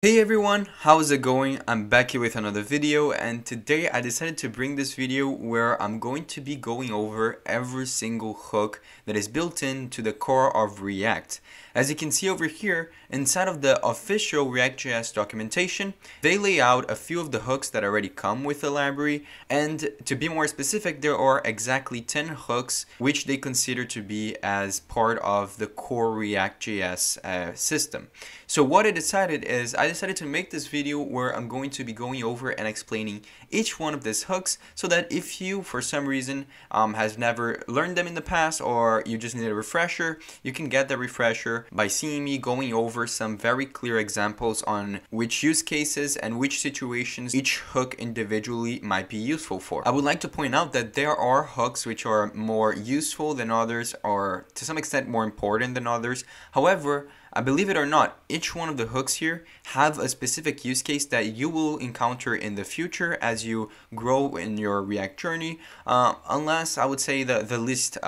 Hey everyone, how's it going? I'm back here with another video, and today I decided to bring this video where I'm going to be going over every single hook that is built into the core of React. As you can see over here, inside of the official ReactJS documentation, they lay out a few of the hooks that already come with the library, and to be more specific, there are exactly 10 hooks which they consider to be as part of the core ReactJS system. So what I decided is I decided to make this video where I'm going to be going over and explaining each one of these hooks so that if you for some reason has never learned them in the past or you just need a refresher, you can get the refresher by seeing me going over some very clear examples on which use cases and which situations each hook individually might be useful for. I would like to point out that there are hooks which are more useful than others or to some extent more important than others. However, believe it or not, each one of the hooks here have a specific use case that you will encounter in the future as you grow in your React journey. Unless I would say the least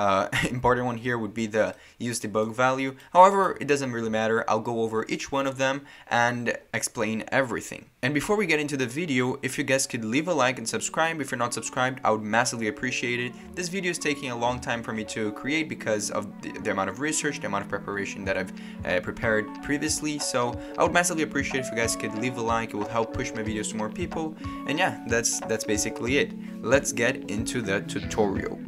important one here would be the use debug value. However, it doesn't really matter. I'll go over each one of them and explain everything. And before we get into the video, if you guys could leave a like and subscribe. If you're not subscribed, I would massively appreciate it. This video is taking a long time for me to create because of the amount of research, the amount of preparation that I've prepared previously. So I would massively appreciate if you guys could leave a like. It will help push my videos to more people. And yeah, that's basically it. Let's get into the tutorial.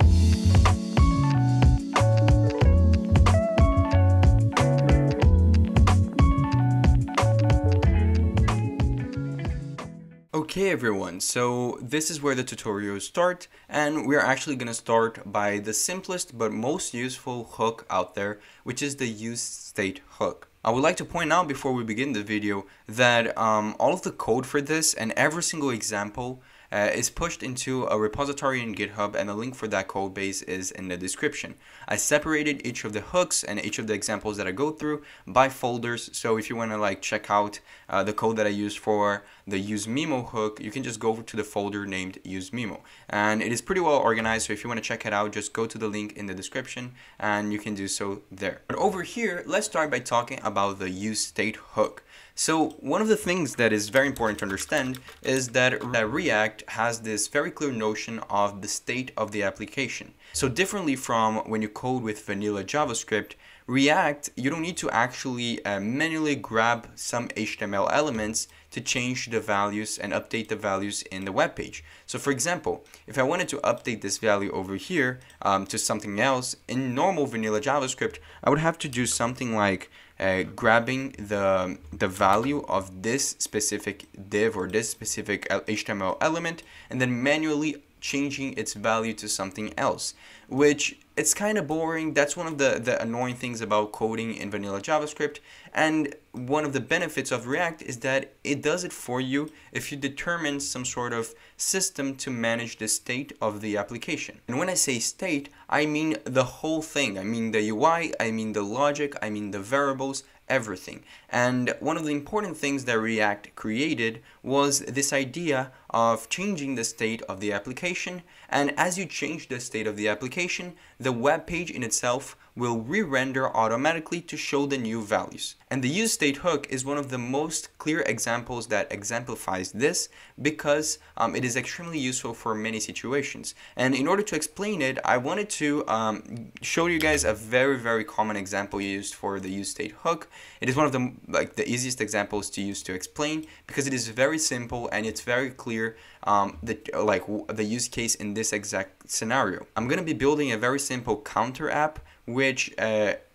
Okay everyone, so this is where the tutorials start, and we're actually going to start by the simplest but most useful hook out there, which is the UseState hook. I would like to point out before we begin the video that all of the code for this and every single example is pushed into a repository in GitHub, and the link for that code base is in the description. I separated each of the hooks and each of the examples that I go through by folders, so if you want to check out the code that I use for the UseMemo hook, you can just go to the folder named UseMemo, and it is pretty well organized, so if you want to check it out, just go to the link in the description and you can do so there. But over here, let's start by talking about the UseState hook. So one of the things that is very important to understand is that React has this very clear notion of the state of the application. So differently from when you code with vanilla JavaScript, React, you don't need to actually manually grab some HTML elements to change the values and update the values in the web page. So for example, if I wanted to update this value over here to something else, in normal vanilla JavaScript, I would have to do something like grabbing the value of this specific div or this specific HTML element and then manually changing its value to something else, which it's kind of boring. That's one of the annoying things about coding in vanilla JavaScript, and one of the benefits of React is that it does it for you if you determine some sort of system to manage the state of the application. And when I say state, I mean the whole thing. I mean the UI, I mean the logic, I mean the variables, everything. And one of the important things that React created was this idea of changing the state of the application, and as you change the state of the application, the web page in itself will re-render automatically to show the new values. And the UseState hook is one of the most clear examples that exemplifies this because it is extremely useful for many situations. And in order to explain it, I wanted to show you guys a very common example used for the UseState hook. It is one of the easiest examples to use to explain because it is very simple and it's very clear the use case in this exact scenario. I'm going to be building a very simple counter app which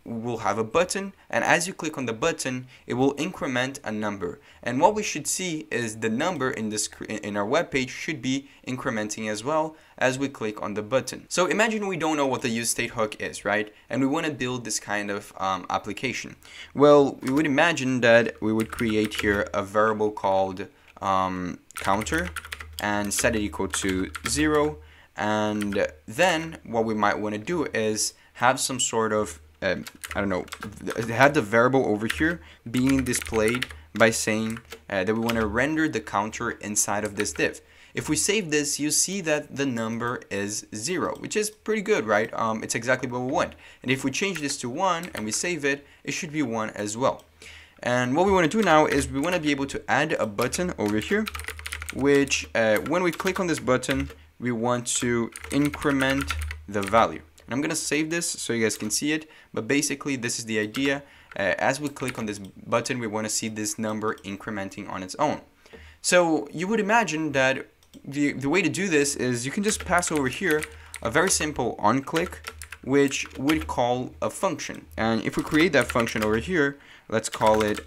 will have a button, and as you click on the button, it will increment a number. And what we should see is the number in our web page should be incrementing as well as we click on the button. So imagine we don't know what the UseState hook is, right? And we want to build this kind of application. Well, we would imagine that we would create here a variable called counter and set it equal to 0. And then what we might want to do is have some sort of, I don't know, have the variable over here being displayed by saying that we want to render the counter inside of this div. If we save this, you see that the number is 0, which is pretty good, right? It's exactly what we want. And if we change this to 1 and we save it, it should be 1 as well. And what we want to do now is we want to be able to add a button over here, which when we click on this button, we want to increment the value. And I'm going to save this so you guys can see it. But basically, this is the idea. As we click on this button, we want to see this number incrementing on its own. So you would imagine that the way to do this is you can just pass over here a very simple onClick, which would call a function. And if we create that function over here, let's call it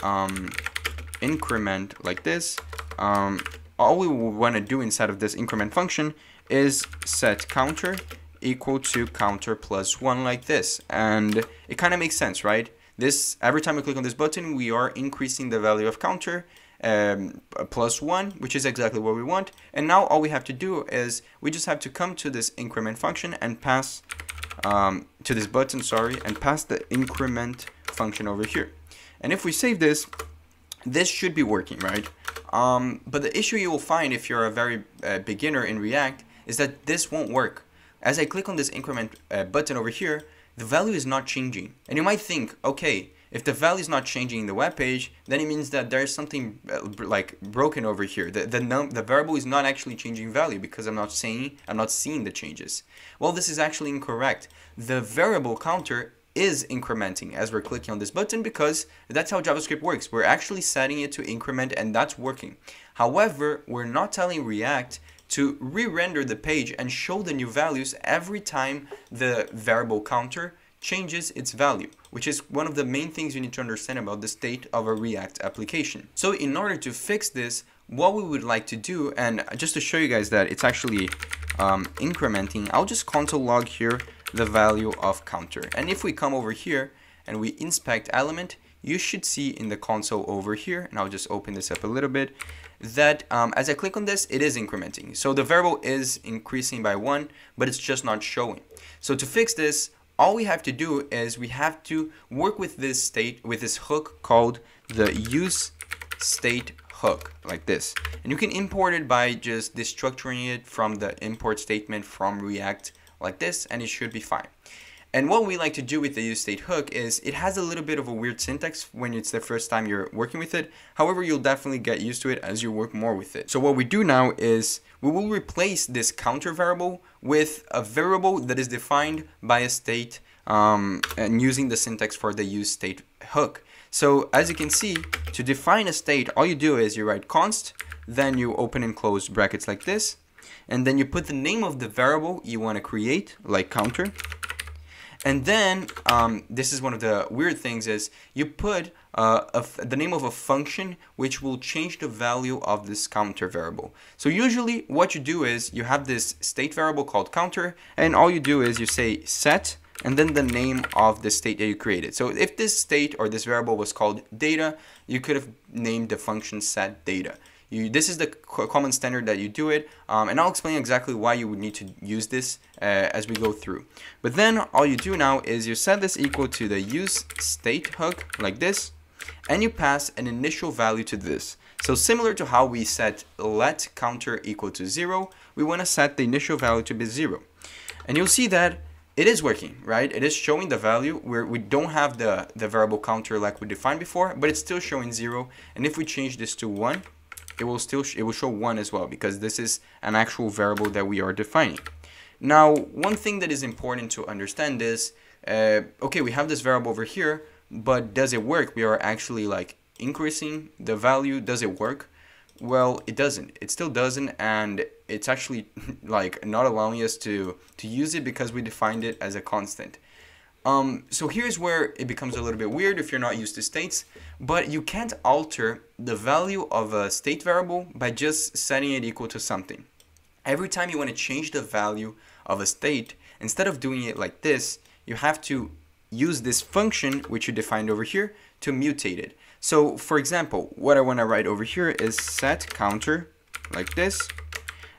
increment like this. All we want to do inside of this increment function is set counter equal to counter plus 1 like this. And it kind of makes sense, right? This, every time we click on this button, we are increasing the value of counter plus 1, which is exactly what we want. And now all we have to do is we just have to come to this increment function and pass to this button, and pass the increment function over here. And if we save this, this should be working, right? But the issue you will find if you're a very beginner in React is that this won't work. As I click on this increment button over here, the value is not changing. And you might think, okay, if the value is not changing in the web page, then it means that there's something like broken over here. The variable is not actually changing value because I'm not seeing the changes. Well, this is actually incorrect. The variable counter is incrementing as we're clicking on this button because that's how JavaScript works. We're actually setting it to increment and that's working. However, we're not telling React to re-render the page and show the new values every time the variable counter changes its value, which is one of the main things you need to understand about the state of a React application. So in order to fix this, what we would like to do, and just to show you guys that it's actually incrementing, I'll just console log here the value of counter. And if we come over here and we inspect element, you should see in the console over here, and I'll just open this up a little bit, that as I click on this, it is incrementing. So the variable is increasing by 1, but it's just not showing. So to fix this, all we have to do is we have to work with this state, with this hook called the UseState hook, like this. And you can import it by just destructuring it from the import statement from React like this, and it should be fine. And what we like to do with the UseState hook is it has a little bit of a weird syntax when it's the first time you're working with it. However, you'll definitely get used to it as you work more with it. So what we do now is we will replace this counter variable with a variable that is defined by a state and using the syntax for the UseState hook. So as you can see, to define a state, all you do is you write const, then you open and close brackets like this, and then you put the name of the variable you want to create, like counter. And then this is one of the weird things is you put the name of a function which will change the value of this counter variable. So usually what you do is you have this state variable called counter, and all you do is you say set and then the name of the state that you created. So if this state or this variable was called data, you could have named the function set data. This is the common standard that you do it, and I'll explain exactly why you would need to use this as we go through. But then all you do now is you set this equal to the UseState hook like this, and you pass an initial value to this. So similar to how we set let counter equal to 0, we want to set the initial value to be 0. And you'll see that it is working, right? It is showing the value where we don't have the variable counter like we defined before, but it's still showing 0. And if we change this to 1, it will show 1 as well, because this is an actual variable that we are defining. Now, one thing that is important to understand is, okay, we have this variable over here, but does it work? We are actually like increasing the value. Does it work? Well, it doesn't. It still doesn't, and it's actually like not allowing us to use it because we defined it as a constant. So here's where it becomes a little bit weird if you're not used to states, but you can't alter the value of a state variable by just setting it equal to something. Every time you want to change the value of a state, instead of doing it like this, you have to use this function which you defined over here to mutate it. So for example, what I want to write over here is set counter like this,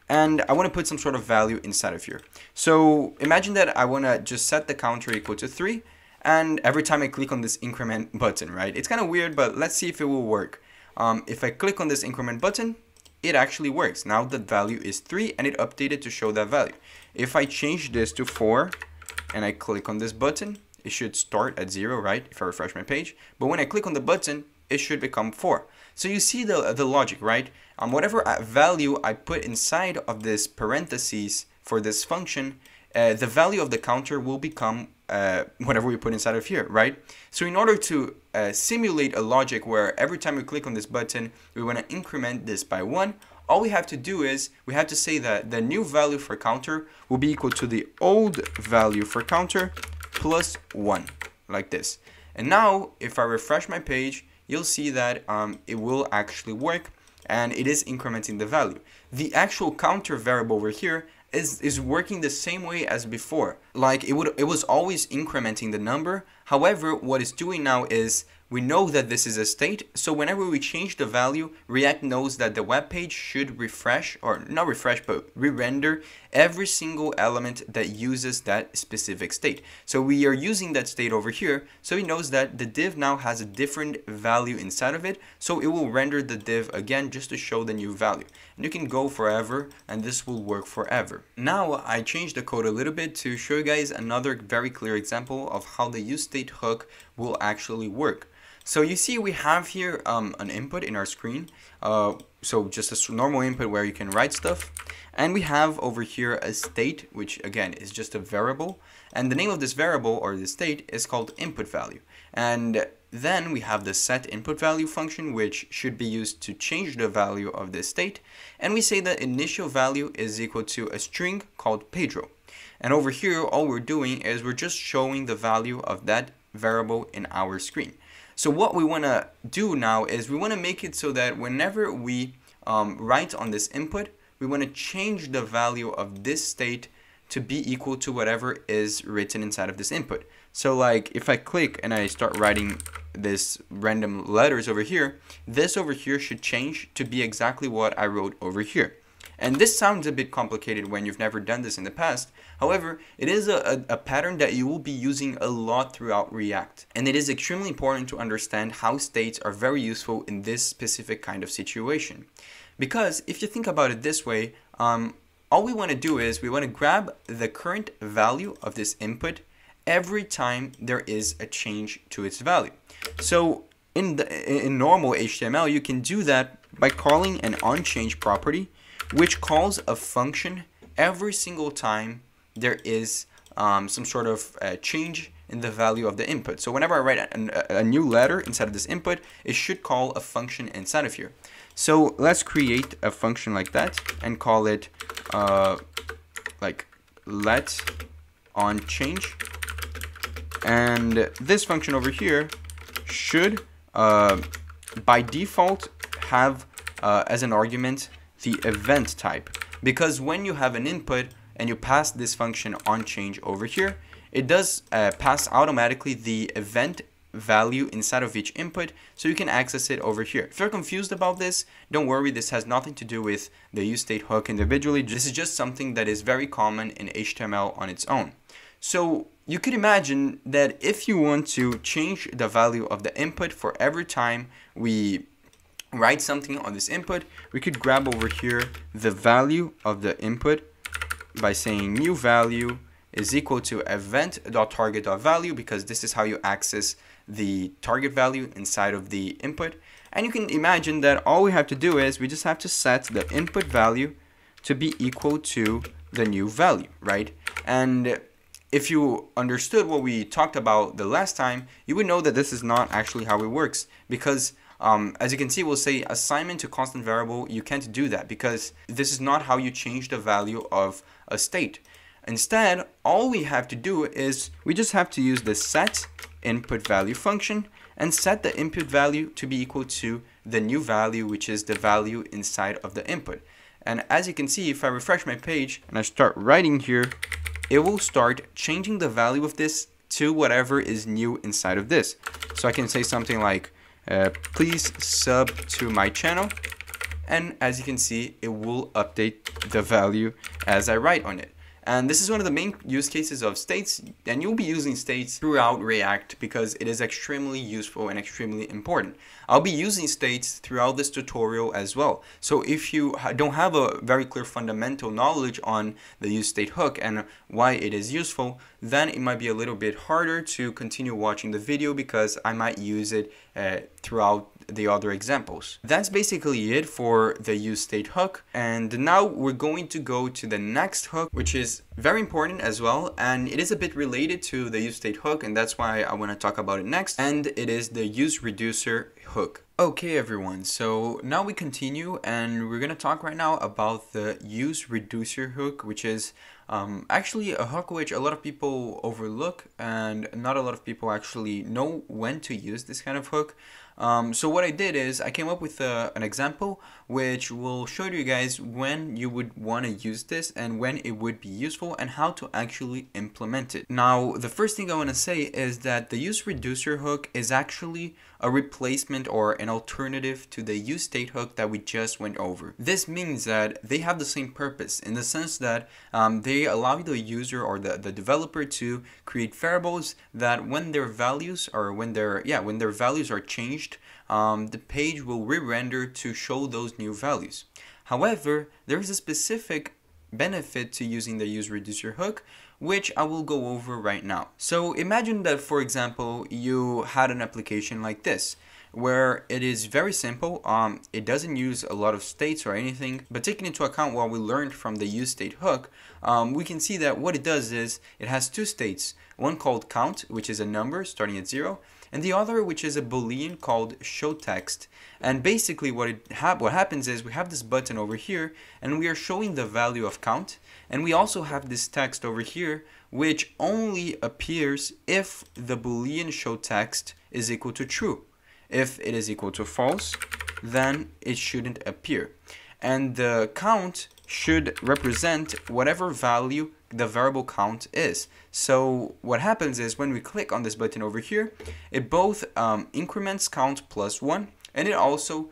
and I want to put some sort of value inside of here. So imagine that I want to just set the counter equal to 3, and every time I click on this increment button, right? It's kind of weird, but let's see if it will work. If I click on this increment button, it actually works. Now the value is 3 and it updated to show that value. If I change this to 4 and I click on this button, it should start at 0, right? If I refresh my page. But when I click on the button, it should become 4. So you see the logic, right? Whatever value I put inside of this parentheses for this function, the value of the counter will become whatever we put inside of here, right? So in order to simulate a logic where every time we click on this button, we want to increment this by 1, all we have to do is we have to say that the new value for counter will be equal to the old value for counter plus 1, like this. And now if I refresh my page, you'll see that it will actually work, and it is incrementing the value. The actual counter variable over here is working the same way as before. Like it was always incrementing the number. However, what it's doing now is we know that this is a state, so whenever we change the value, React knows that the web page should refresh, or not refresh, but re-render every single element that uses that specific state. So we are using that state over here, so it knows that the div now has a different value inside of it, so it will render the div again just to show the new value. And you can go forever, and this will work forever. Now I changed the code a little bit to show you guys another very clear example of how the UseState hook will actually work. So you see we have here an input in our screen, so just a normal input where you can write stuff, and we have over here a state, which again is just a variable, and the name of this variable or the state is called input value. And then we have the set input value function, which should be used to change the value of this state, and we say that initial value is equal to a string called Pedro. And over here all we're doing is we're just showing the value of that variable in our screen. So what we want to do now is we want to make it so that whenever we write on this input, we want to change the value of this state to be equal to whatever is written inside of this input. So like if I click and I start writing this random letters over here, this over here should change to be exactly what I wrote over here. And this sounds a bit complicated when you've never done this in the past. However, it is a pattern that you will be using a lot throughout React. And it is extremely important to understand how states are very useful in this specific kind of situation. Because if you think about it this way, all we want to do is we want to grab the current value of this input every time there is a change to its value. So in normal HTML, you can do that by calling an onChange property, which calls a function every single time there is some sort of change in the value of the input. So whenever I write a new letter inside of this input, it should call a function inside of here. So let's create a function like that and call it like let onChange. And this function over here should by default have as an argument the event type, because when you have an input and you pass this function onChange over here, it does pass automatically the event value inside of each input, so you can access it over here. If you're confused about this, don't worry, this has nothing to do with the UseState hook individually. This is just something that is very common in HTML on its own. So you could imagine that if you want to change the value of the input for every time we write something on this input, we could grab over here the value of the input by saying new value is equal to event.target.value, because this is how you access the target value inside of the input. And you can imagine that all we have to do is we just have to set the input value to be equal to the new value, right? And if you understood what we talked about the last time, you would know that this is not actually how it works, because as you can see, we'll say assignment to constant variable. You can't do that because this is not how you change the value of a state. Instead, all we have to do is we just have to use the set input value function and set the input value to be equal to the new value, which is the value inside of the input. And as you can see, if I refresh my page and I start writing here, it will start changing the value of this to whatever is new inside of this. So I can say something like, please sub to my channel, and as you can see, it will update the value as I write on it. And this is one of the main use cases of states, and you'll be using states throughout React because it is extremely useful and extremely important. I'll be using states throughout this tutorial as well. So if you don't have a very clear fundamental knowledge on the UseState hook and why it is useful, then it might be a little bit harder to continue watching the video because I might use it throughout the other examples. That's basically it for the UseState hook. And now we're going to go to the next hook, which is very important as well, and it is a bit related to the UseState hook, and that's why I want to talk about it next, and it is the UseReducer hook. Okay everyone, so now we continue, and we're going to talk right now about the UseReducer hook, which is actually a hook which a lot of people overlook, and not a lot of people actually know when to use this kind of hook. So what I did is I came up with an example which will show you guys when you would want to use this and when it would be useful and how to actually implement it. Now, the first thing I want to say is that the UseReducer hook is actually a replacement or an alternative to the UseState hook that we just went over. This means that they have the same purpose in the sense that they allow the user or the developer to create variables that when their values or when their values are changed, the page will re-render to show those new values. However, there is a specific benefit to using the UseReducer hook, which I will go over right now. So imagine that, for example, you had an application like this, where it is very simple. It doesn't use a lot of states or anything, but taking into account what we learned from the UseState hook, we can see that what it does is it has two states, one called count, which is a number starting at 0, and the other which is a boolean called showText. And basically what happens is we have this button over here and we are showing the value of count, and we also have this text over here which only appears if the boolean showText is equal to true. If it is equal to false, then it shouldn't appear. And the count should represent whatever value the variable count is. So what happens is when we click on this button over here, it both increments count plus 1, and it also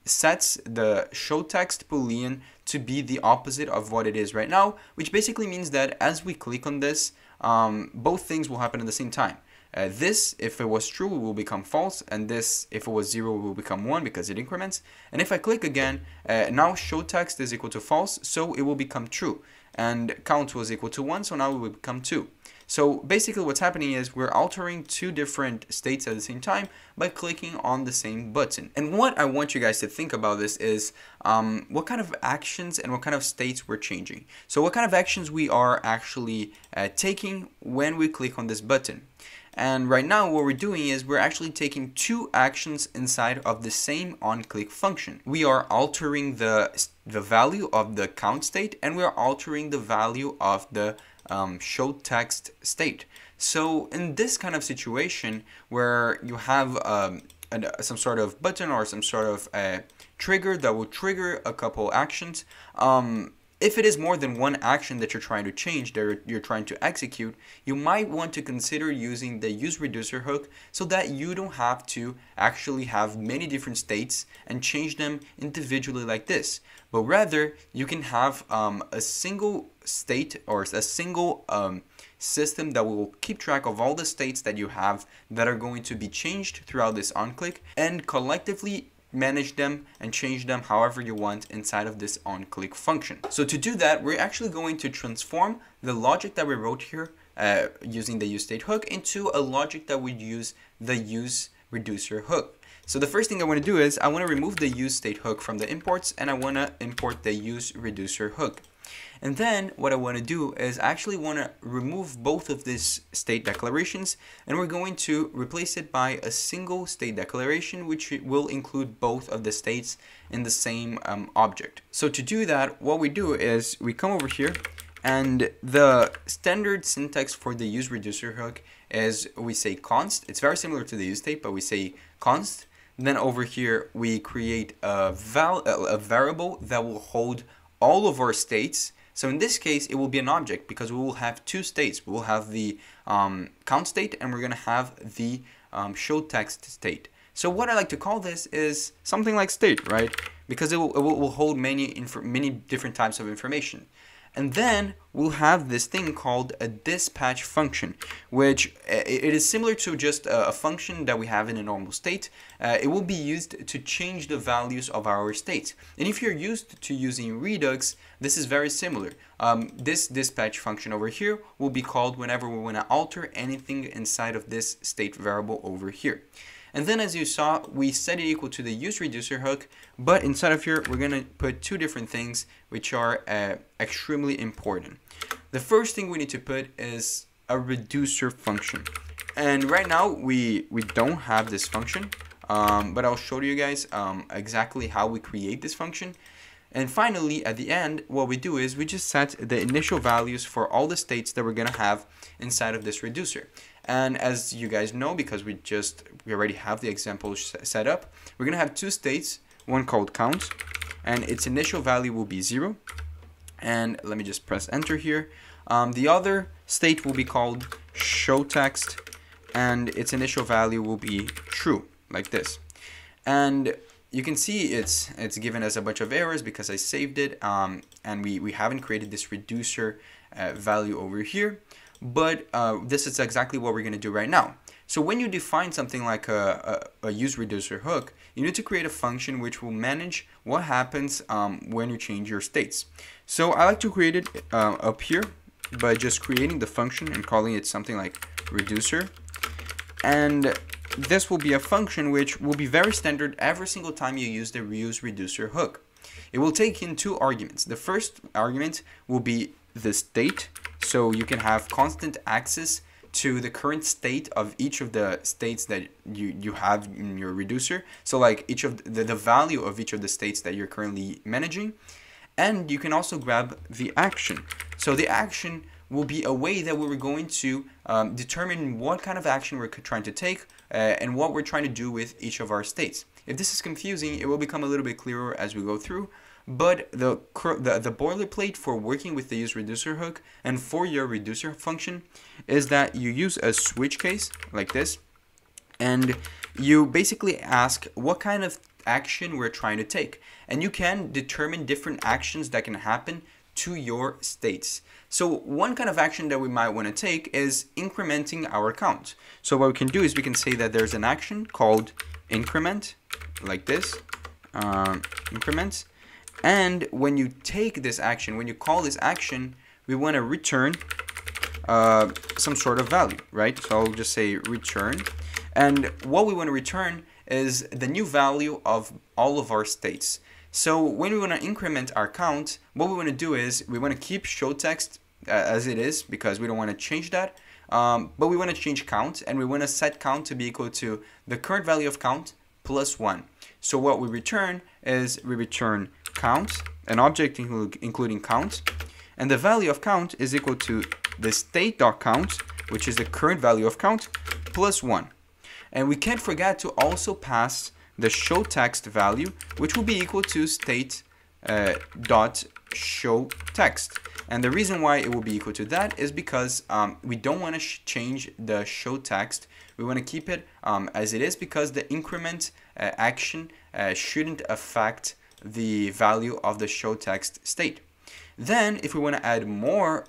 sets the showText boolean to be the opposite of what it is right now, which basically means that as we click on this, both things will happen at the same time. This, if it was true, will become false, and this, if it was 0, will become 1 because it increments. And if I click again, now showText is equal to false, so it will become true. And count was equal to 1, so now it will become 2. So basically what's happening is we're altering two different states at the same time by clicking on the same button. And what I want you guys to think about this is what kind of actions and what kind of states we're changing. So what kind of actions we are actually taking when we click on this button. And right now what we're doing is we're actually taking two actions inside of the same onClick function. We are altering the value of the count state, and we are altering the value of the showText state. So in this kind of situation where you have some sort of button or some sort of trigger that will trigger a couple actions, if it is more than one action that you're trying to change, that you're trying to execute, you might want to consider using the UseReducer hook so that you don't have to actually have many different states and change them individually like this. But rather, you can have a single state or a single system that will keep track of all the states that you have that are going to be changed throughout this onClick, and collectively manage them and change them however you want inside of this onClick function. So to do that, we're actually going to transform the logic that we wrote here using the UseState hook into a logic that would use the UseReducer hook. So the first thing I want to do is I want to remove the UseState hook from the imports, and I want to import the UseReducer hook. And then what I want to do is I actually want to remove both of these state declarations, and we're going to replace it by a single state declaration which will include both of the states in the same object. So to do that, what we do is we come over here, and the standard syntax for the UseReducer hook is we say const. It's very similar to the UseState, but we say const. Then over here we create a variable that will hold all of our states. So in this case, it will be an object because we will have two states. We will have the count state, and we're going to have the showText state. So what I like to call this is something like state, right? Because it will hold many different types of information. And then we'll have this thing called a dispatch function, which it is similar to just a function that we have in a normal state. It will be used to change the values of our states. And if you're used to using Redux, this is very similar. This dispatch function over here will be called whenever we want to alter anything inside of this state variable over here. And then as you saw, we set it equal to the UseReducer hook, but inside of here, we're going to put two different things which are extremely important. The first thing we need to put is a reducer function. And right now, we don't have this function, but I'll show you guys exactly how we create this function. And finally, at the end, what we do is we just set the initial values for all the states that we're going to have inside of this reducer. And as you guys know, because we already have the example set up, we're going to have two states, one called count, and its initial value will be 0. And let me just press enter here. The other state will be called showText, and its initial value will be true, like this. And you can see it's given us a bunch of errors because I saved it, and we haven't created this reducer value over here. But this is exactly what we're going to do right now. So when you define something like a UseReducer hook, you need to create a function which will manage what happens when you change your states. So I like to create it up here by just creating the function and calling it something like reducer. And this will be a function which will be very standard every single time you use the UseReducer hook. It will take in two arguments. The first argument will be the state, so you can have constant access to the current state of each of the states that you have in your reducer. So like each of the value of each of the states that you're currently managing. And you can also grab the action. So the action will be a way that we were going to determine what kind of action we're trying to take and what we're trying to do with each of our states. If this is confusing, it will become a little bit clearer as we go through. But the boilerplate for working with the UseReducer hook and for your reducer function is that you use a switch case like this, and you basically ask what kind of action we're trying to take. And you can determine different actions that can happen to your states. So one kind of action that we might want to take is incrementing our count. So what we can do is we can say that there's an action called increment, like this, increments. And when you take this action, when you call this action, we want to return some sort of value, right? So I'll just say return. And what we want to return is the new value of all of our states. So when we want to increment our count, what we want to do is we want to keep showText as it is because we don't want to change that. But we want to change count, and we want to set count to be equal to the current value of count plus 1. So what we return is we return count, an object including count, and the value of count is equal to the state.count, which is the current value of count, plus 1. And we can't forget to also pass the showText value, which will be equal to state dot showText. And the reason why it will be equal to that is because we don't want to change the showText. We want to keep it as it is because the increment action shouldn't affect the value of the showText state. Then if we want to add more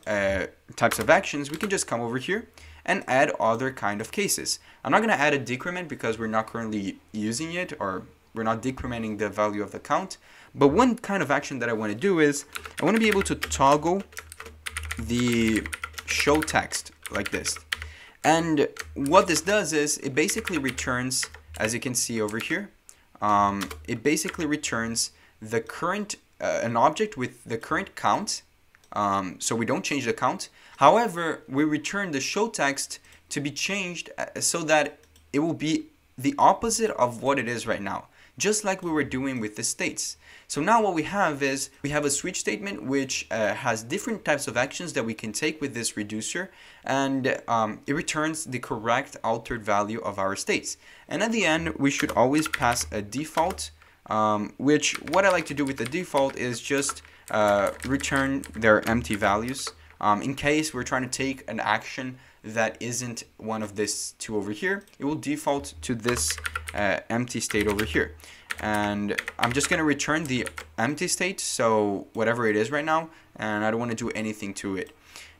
types of actions, we can just come over here and add other kind of cases. I'm not going to add a decrement because we're not currently using it, or we're not decrementing the value of the count. But one kind of action that I want to do is I want to be able to toggle the showText like this. And what this does is it basically returns, as you can see over here, it basically returns the current an object with the current count, so we don't change the count. However, we return the showText to be changed so that it will be the opposite of what it is right now, just like we were doing with the states. So now what we have is we have a switch statement which has different types of actions that we can take with this reducer, and it returns the correct altered value of our states. And at the end, we should always pass a default, which what I like to do with the default is just return their empty values in case we're trying to take an action that isn't one of this two over here. It will default to this empty state over here. And I'm just going to return the empty state, so whatever it is right now, and I don't want to do anything to it.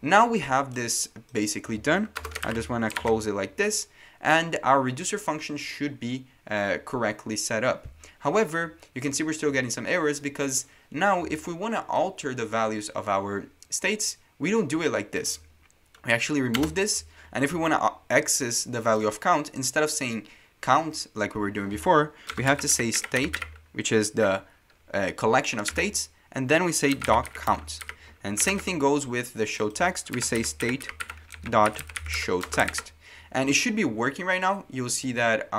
Now we have this basically done. I just want to close it like this, and our reducer function should be correctly set up. However, you can see we're still getting some errors because now if we want to alter the values of our states, we don't do it like this. We actually remove this, and if we want to access the value of count, instead of saying count, like we were doing before, we have to say state, which is the collection of states, and then we say dot count. And same thing goes with the show text. We say state dot show text, and it should be working right now. You'll see that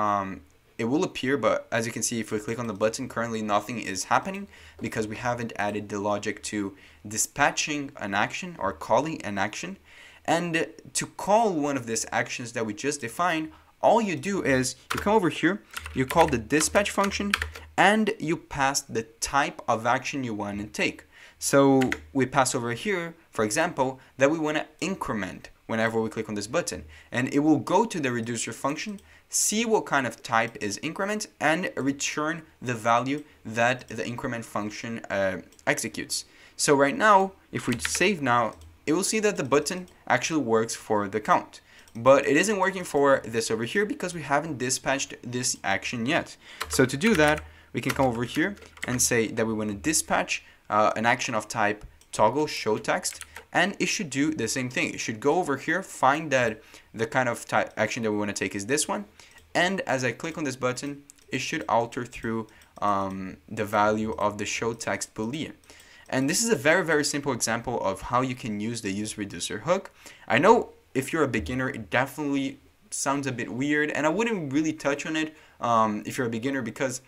it will appear, but as you can see, if we click on the button, currently nothing is happening because we haven't added the logic to dispatching an action or calling an action. And to call one of these actions that we just defined, all you do is you come over here, you call the dispatch function, and you pass the type of action you want to take. So we pass over here, for example, that we want to increment whenever we click on this button. And it will go to the reducer function, see what kind of type is increment, and return the value that the increment function executes. So right now, if we save now, it will see that the button actually works for the count. But it isn't working for this over here because we haven't dispatched this action yet. So to do that, we can come over here and say that we want to dispatch an action of type toggle show text, and it should do the same thing. It should go over here, find that the kind of type action that we want to take is this one, and as I click on this button, it should alter through the value of the show text boolean. And this is a very, very simple example of how you can use the UseReducer hook. I know if you're a beginner, it definitely sounds a bit weird, and I wouldn't really touch on it if you're a beginner, because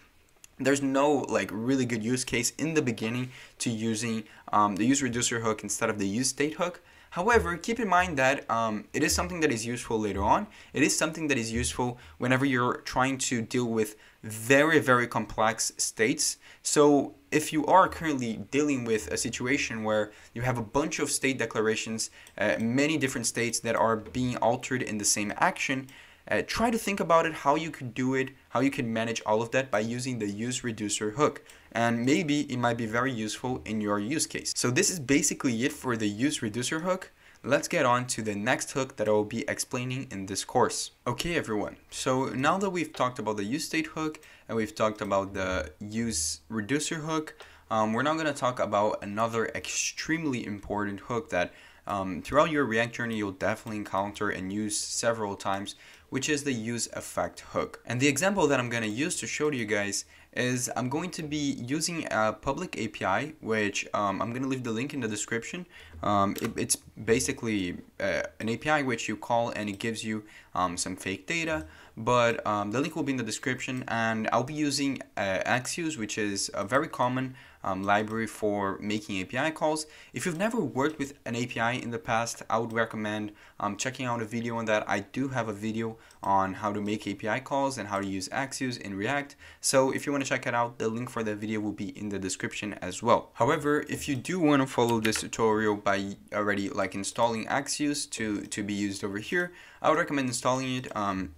there's no like really good use case in the beginning to using the UseReducer hook instead of the UseState hook. However, keep in mind that it is something that is useful later on. It is something that is useful whenever you're trying to deal with very, very complex states. So if you are currently dealing with a situation where you have a bunch of state declarations, many different states that are being altered in the same action, try to think about it, how you could do it, how you can manage all of that by using the UseReducer hook. And maybe it might be very useful in your use case. So this is basically it for the UseReducer hook. Let's get on to the next hook that I will be explaining in this course. Okay everyone, so now that we've talked about the UseState hook and we've talked about the UseReducer hook, we're now going to talk about another extremely important hook that throughout your React journey you'll definitely encounter and use several times, which is the UseEffect hook. And the example that I'm going to use to show to you guys is I'm going to be using a public API, which I'm going to leave the link in the description. It's basically an API which you call and it gives you some fake data, but the link will be in the description, and I'll be using Axios, which is a very common library for making API calls. If you've never worked with an API in the past, I would recommend checking out a video on that. I do have a video on how to make API calls and how to use Axios in React. So if you want to check it out, the link for the video will be in the description as well. However, if you do want to follow this tutorial by already like installing Axios to be used over here, I would recommend installing it.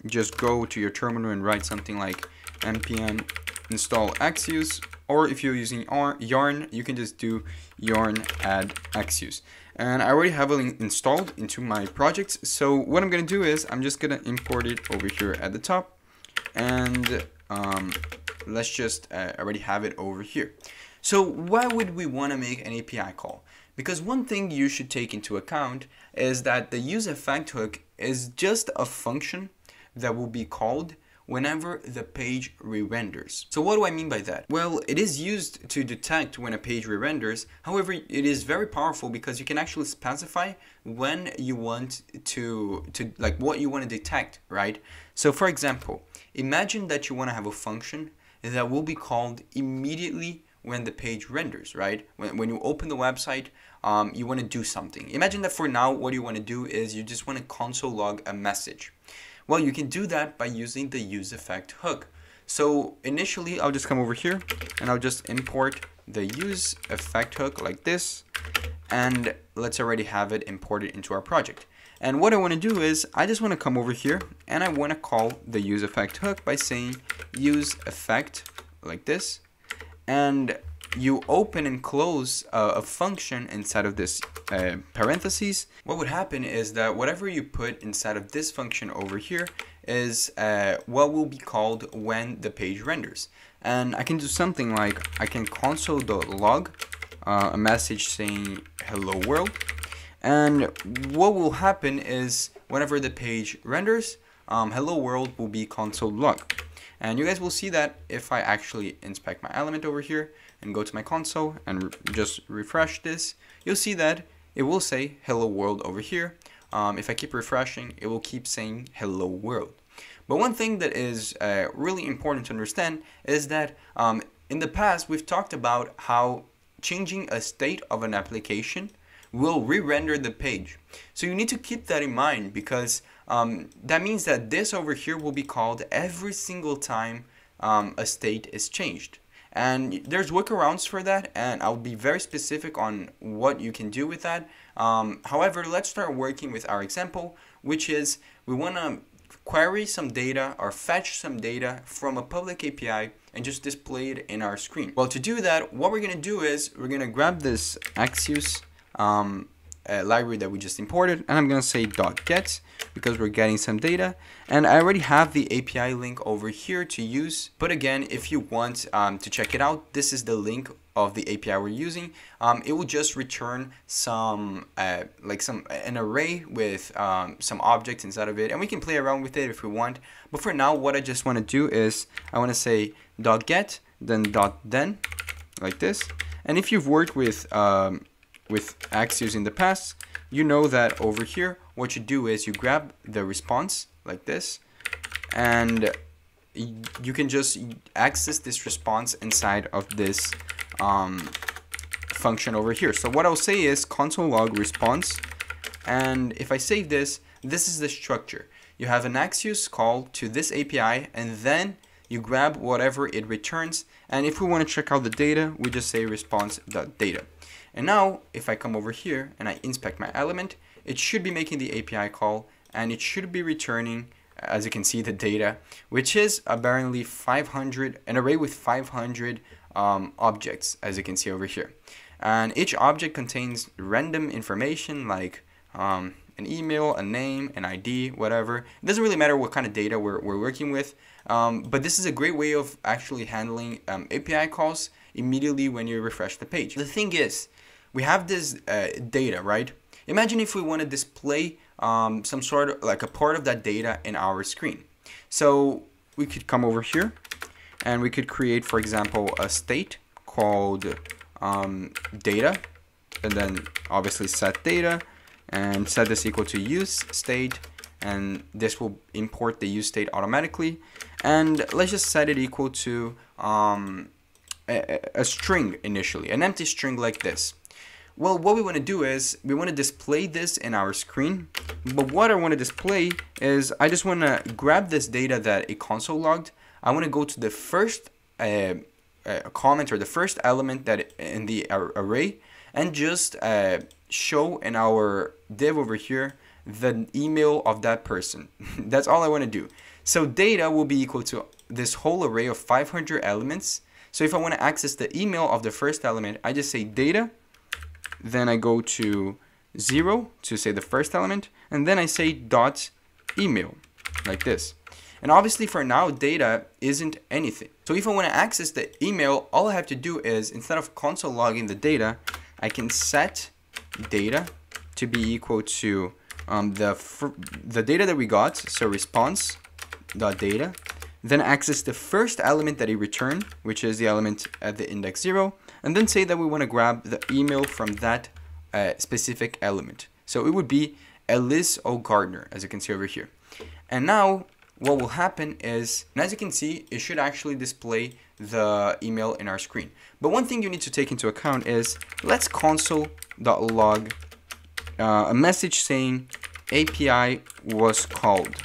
Just go to your terminal and write something like npm install Axios, or if you're using yarn, you can just do yarn add Axios. And I already have it installed into my projects. So what I'm going to do is I'm just going to import it over here at the top, and let's just already have it over here. So why would we want to make an API call? Because one thing you should take into account is that the UseEffect hook is just a function that will be called whenever the page re-renders. So what do I mean by that? Well, it is used to detect when a page re-renders. However, it is very powerful because you can actually specify when you want to like what you want to detect, right? So for example, imagine that you want to have a function that will be called immediately when the page renders, right? When you open the website, you want to do something. Imagine that for now, what you want to do is you just want to console log a message. Well, you can do that by using the UseEffect hook. So initially, I'll just come over here and I'll just import the UseEffect hook like this. And let's already have it imported into our project. And what I want to do is I just want to come over here and I want to call the UseEffect hook by saying UseEffect like this. And you open and close a function inside of this parentheses. What would happen is that whatever you put inside of this function over here is what will be called when the page renders. And I can do something like I can console.log a message saying hello world. And what will happen is whenever the page renders, hello world will be console log. And you guys will see that if I actually inspect my element over here and go to my console and just refresh this, you'll see that it will say hello world over here. If I keep refreshing, it will keep saying hello world. But one thing that is really important to understand is that in the past we've talked about how changing a state of an application will re-render the page. So you need to keep that in mind, because that means that this over here will be called every single time a state is changed. And there's workarounds for that, and I'll be very specific on what you can do with that. However, let's start working with our example, which is we want to query some data or fetch some data from a public API and just display it in our screen. Well, to do that, what we're going to do is we're going to grab this Axios library that we just imported, and I'm going to say .get because we're getting some data, and I already have the API link over here to use. But again, if you want to check it out, this is the link of the API we're using. It will just return some an array with some objects inside of it, and we can play around with it if we want. But for now, what I just want to do is I want to say .get then .then like this. And if you've worked with Axios in the past, you know that over here what you do is you grab the response like this, and you can just access this response inside of this function over here. So what I'll say is console log response, and if I save this, this is the structure. You have an Axios call to this API, and then you grab whatever it returns, and if we want to check out the data, we just say response.data. And now if I come over here and I inspect my element, it should be making the API call, and it should be returning, as you can see, the data, which is apparently 500, an array with 500 objects, as you can see over here. And each object contains random information like an email, a name, an ID, whatever. It doesn't really matter what kind of data we're working with, but this is a great way of actually handling API calls immediately when you refresh the page. The thing is, we have this data, right? Imagine if we want to display some sort of like a part of that data in our screen. So we could come over here and we could create, for example, a state called data, and then obviously set data and set this equal to UseState, and this will import the UseState automatically. And let's just set it equal to a string initially, an empty string like this. Well, what we want to do is we want to display this in our screen, but what I want to display is I just want to grab this data that it console logged. I want to go to the first comment or the first element that in the array, and just show in our div over here the email of that person. That's all I want to do. So data will be equal to this whole array of 500 elements. So if I want to access the email of the first element, I just say data, then I go to 0 to say the first element, and then I say dot email like this. And obviously for now, data isn't anything. So if I want to access the email, all I have to do is, instead of console logging the data, I can set data to be equal to the data that we got, so response.data, then access the first element that it returned, which is the element at the index 0, and then say that we want to grab the email from that specific element. So it would be Elise O. Gardner, as you can see over here. And now what will happen is, and as you can see, it should actually display the email in our screen. But one thing you need to take into account is, let's console.log a message saying API was called.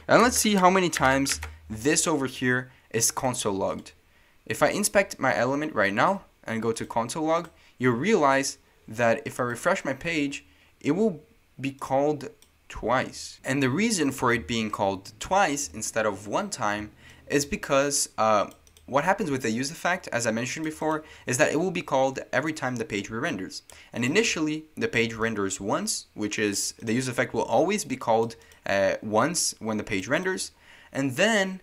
And let's see how many times this over here is console logged. If I inspect my element right now and go to console log, you'll realize that if I refresh my page, it will be called twice. And the reason for it being called twice instead of one time is because what happens with the UseEffect, as I mentioned before, is that it will be called every time the page re-renders. And initially, the page renders once, which is the UseEffect will always be called once when the page renders. And then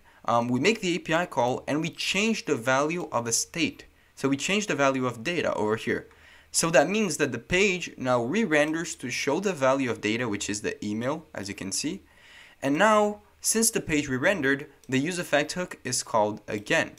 we make the API call and we change the value of a state. So we change the value of data over here. So that means that the page now re-renders to show the value of data, which is the email, as you can see. And now since the page we rendered, the UseEffect hook is called again.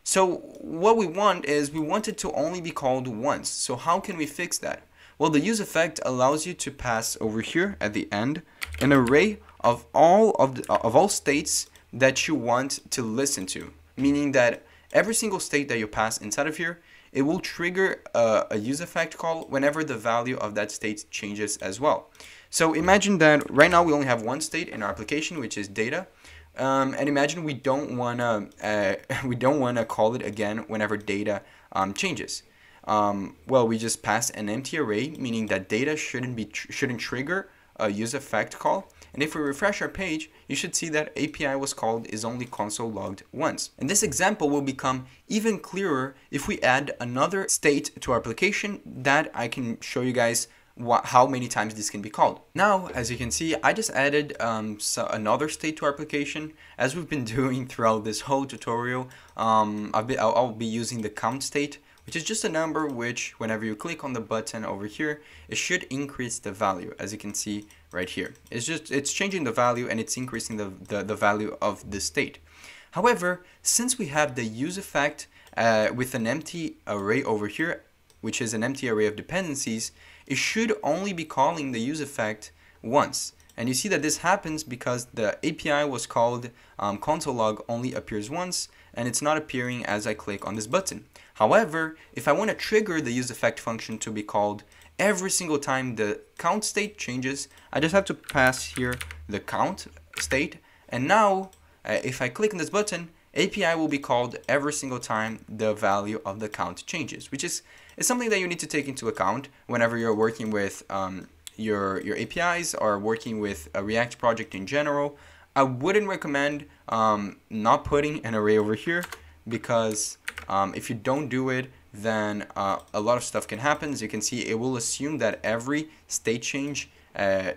So what we want is we want it to only be called once. So how can we fix that? Well, the UseEffect allows you to pass over here at the end an array of all states that you want to listen to, meaning that every single state that you pass inside of here, it will trigger a UseEffect call whenever the value of that state changes as well. So imagine that right now we only have one state in our application, which is data. And imagine we don't wanna call it again whenever data changes. Well, we just pass an empty array, meaning that data shouldn't trigger a UseEffect call. And if we refresh our page, you should see that API was called is only console logged once. And this example will become even clearer if we add another state to our application that I can show you guys how many times this can be called. Now, as you can see, I just added another state to our application. As we've been doing throughout this whole tutorial, I'll be using the count state, which is just a number which, whenever you click on the button over here, it should increase the value, as you can see right here. It's changing the value and it's increasing the value of the state. However, since we have the UseEffect with an empty array over here, which is an empty array of dependencies, it should only be calling the UseEffect once. And you see that this happens because the API was called console log only appears once, and it's not appearing as I click on this button. However, if I want to trigger the UseEffect function to be called every single time the count state changes, I just have to pass here the count state, and now if I click on this button, API will be called every single time the value of the count changes, which is something that you need to take into account whenever you're working with your APIs or working with a React project in general. I wouldn't recommend not putting an array over here, because if you don't do it, then a lot of stuff can happen. As you can see, it will assume that every state change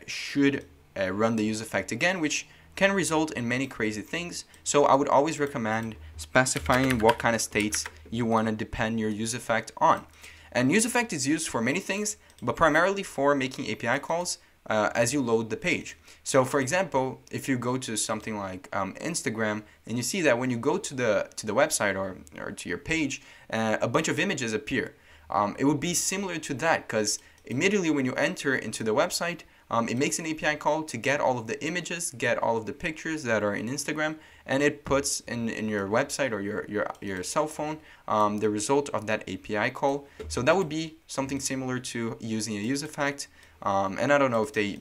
should run the UseEffect again, which can result in many crazy things. So I would always recommend specifying what kind of states you want to depend your UseEffect on. And UseEffect is used for many things, but primarily for making API calls as you load the page. So for example, if you go to something like Instagram, and you see that when you go to the website or to your page, a bunch of images appear. It would be similar to that, because immediately when you enter into the website, it makes an API call to get all of the images, get all of the pictures that are in Instagram, and it puts in your website or your cell phone the result of that API call. So that would be something similar to using a UseEffect. And I don't know if they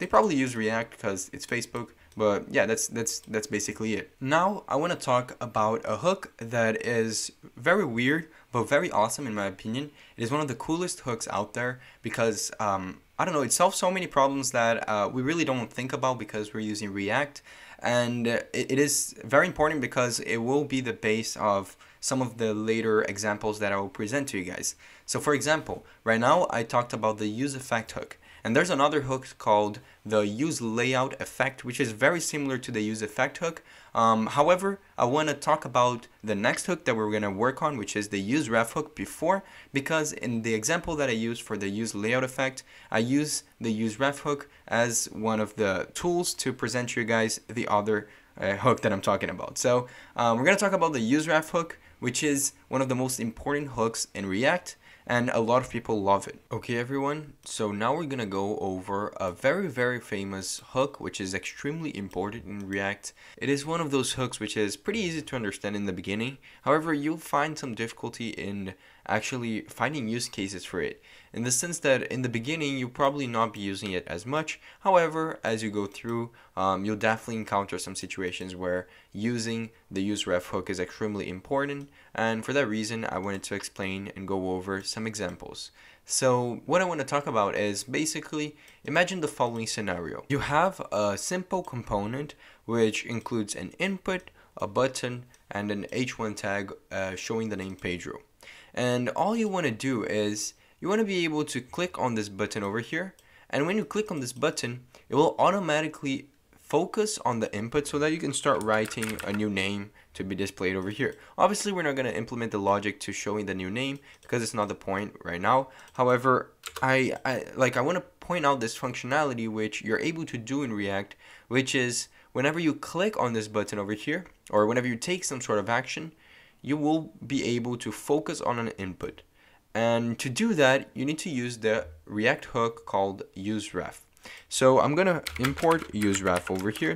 probably use React because it's Facebook, but yeah, that's basically it. Now I want to talk about a hook that is very weird but very awesome in my opinion. It is one of the coolest hooks out there because I don't know, it solves so many problems that we really don't think about because we're using React, and it is very important because it will be the base of some of the later examples that I will present to you guys. So for example, right now I talked about the UseEffect hook, and there's another hook called the UseLayoutEffect, which is very similar to the UseEffect hook. However, I want to talk about the next hook that we're going to work on, which is the UseRef hook before, because in the example that I used for the UseLayoutEffect, I use the UseRef hook as one of the tools to present to you guys the other hook that I'm talking about. So we're going to talk about the UseRef hook, which is one of the most important hooks in React, and a lot of people love it. Okay everyone, so now we're gonna go over a very famous hook which is extremely important in React. It is one of those hooks which is pretty easy to understand in the beginning. However, you'll find some difficulty in actually finding use cases for it, in the sense that in the beginning you'll probably not be using it as much. However, as you go through, you'll definitely encounter some situations where using the UseRef hook is extremely important, and for that reason I wanted to explain and go over some examples. So what I want to talk about is basically, imagine the following scenario. You have a simple component which includes an input, a button, and an h1 tag showing the name Pedro. And all you want to do is you want to be able to click on this button over here, and when you click on this button, it will automatically focus on the input so that you can start writing a new name to be displayed over here. Obviously, we're not going to implement the logic to showing the new name because it's not the point right now. However, I want to point out this functionality which you're able to do in React, which is whenever you click on this button over here, or whenever you take some sort of action, you will be able to focus on an input. And to do that, you need to use the React hook called UseRef. So I'm going to import UseRef over here,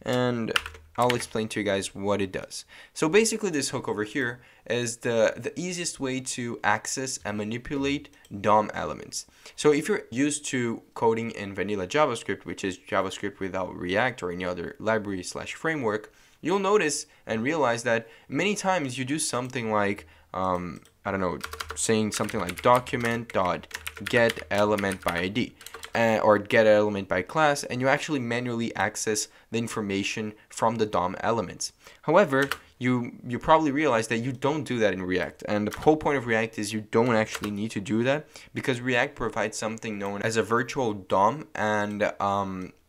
and I'll explain to you guys what it does. So basically this hook over here is the easiest way to access and manipulate DOM elements. So if you're used to coding in vanilla JavaScript, which is JavaScript without React or any other library/framework, you'll notice and realize that many times you do something like, I don't know, saying something like document.getElementById. Or get element by class, and you actually manually access the information from the DOM elements. However, you probably realize that you don't do that in React, and the whole point of React is you don't actually need to do that, because React provides something known as a virtual DOM, and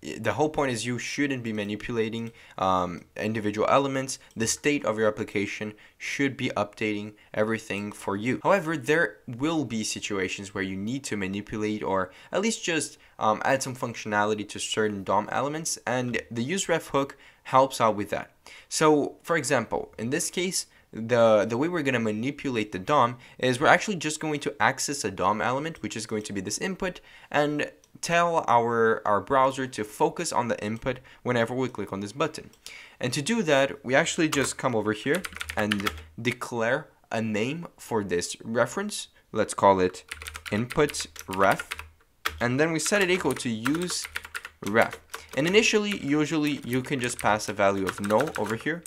the whole point is you shouldn't be manipulating individual elements. The state of your application should be updating everything for you. However, there will be situations where you need to manipulate, or at least just add some functionality to certain DOM elements, and the UseRef hook helps out with that. So, for example, in this case, the way we're going to manipulate the DOM is we're actually just going to access a DOM element, which is going to be this input, and tell our browser to focus on the input whenever we click on this button. And to do that, we actually just come over here and declare a name for this reference. Let's call it input ref, and then we set it equal to UseRef. And initially, usually you can just pass a value of null over here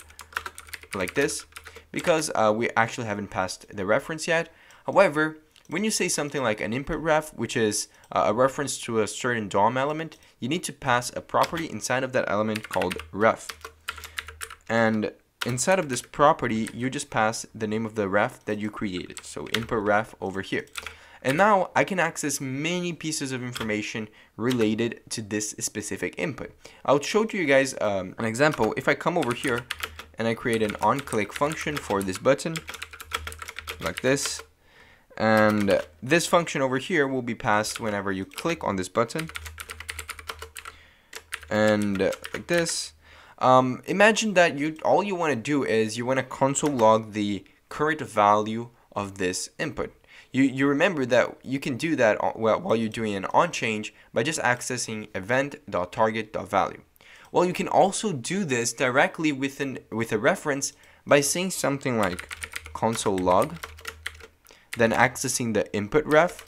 like this, because we actually haven't passed the reference yet. However, when you say something like an input ref, which is a reference to a certain DOM element, you need to pass a property inside of that element called ref. And inside of this property, you just pass the name of the ref that you created. So input ref over here. And now I can access many pieces of information related to this specific input. I'll show to you guys an example. If I come over here and I create an onClick function for this button, like this, and this function over here will be passed whenever you click on this button, and like this. Imagine that all you want to do is you want to console log the current value of this input. You remember that you can do that while you're doing an onChange by just accessing event.target.value. Well, you can also do this directly with a reference by saying something like console log, then accessing the input ref,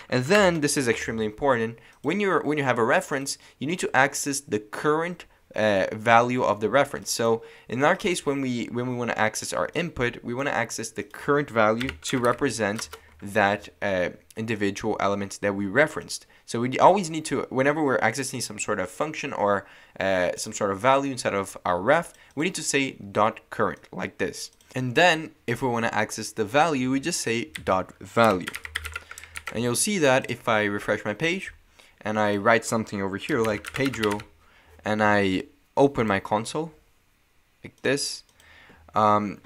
and then this is extremely important. When you have a reference, you need to access the current value of the reference. So in our case, when we want to access our input, we want to access the current value to represent that individual element that we referenced. So we always need to, whenever we're accessing some sort of function or some sort of value inside of our ref, we need to say .current like this. And then if we want to access the value, we just say .value. And you'll see that if I refresh my page and I write something over here like Pedro, and I open my console like this, I'll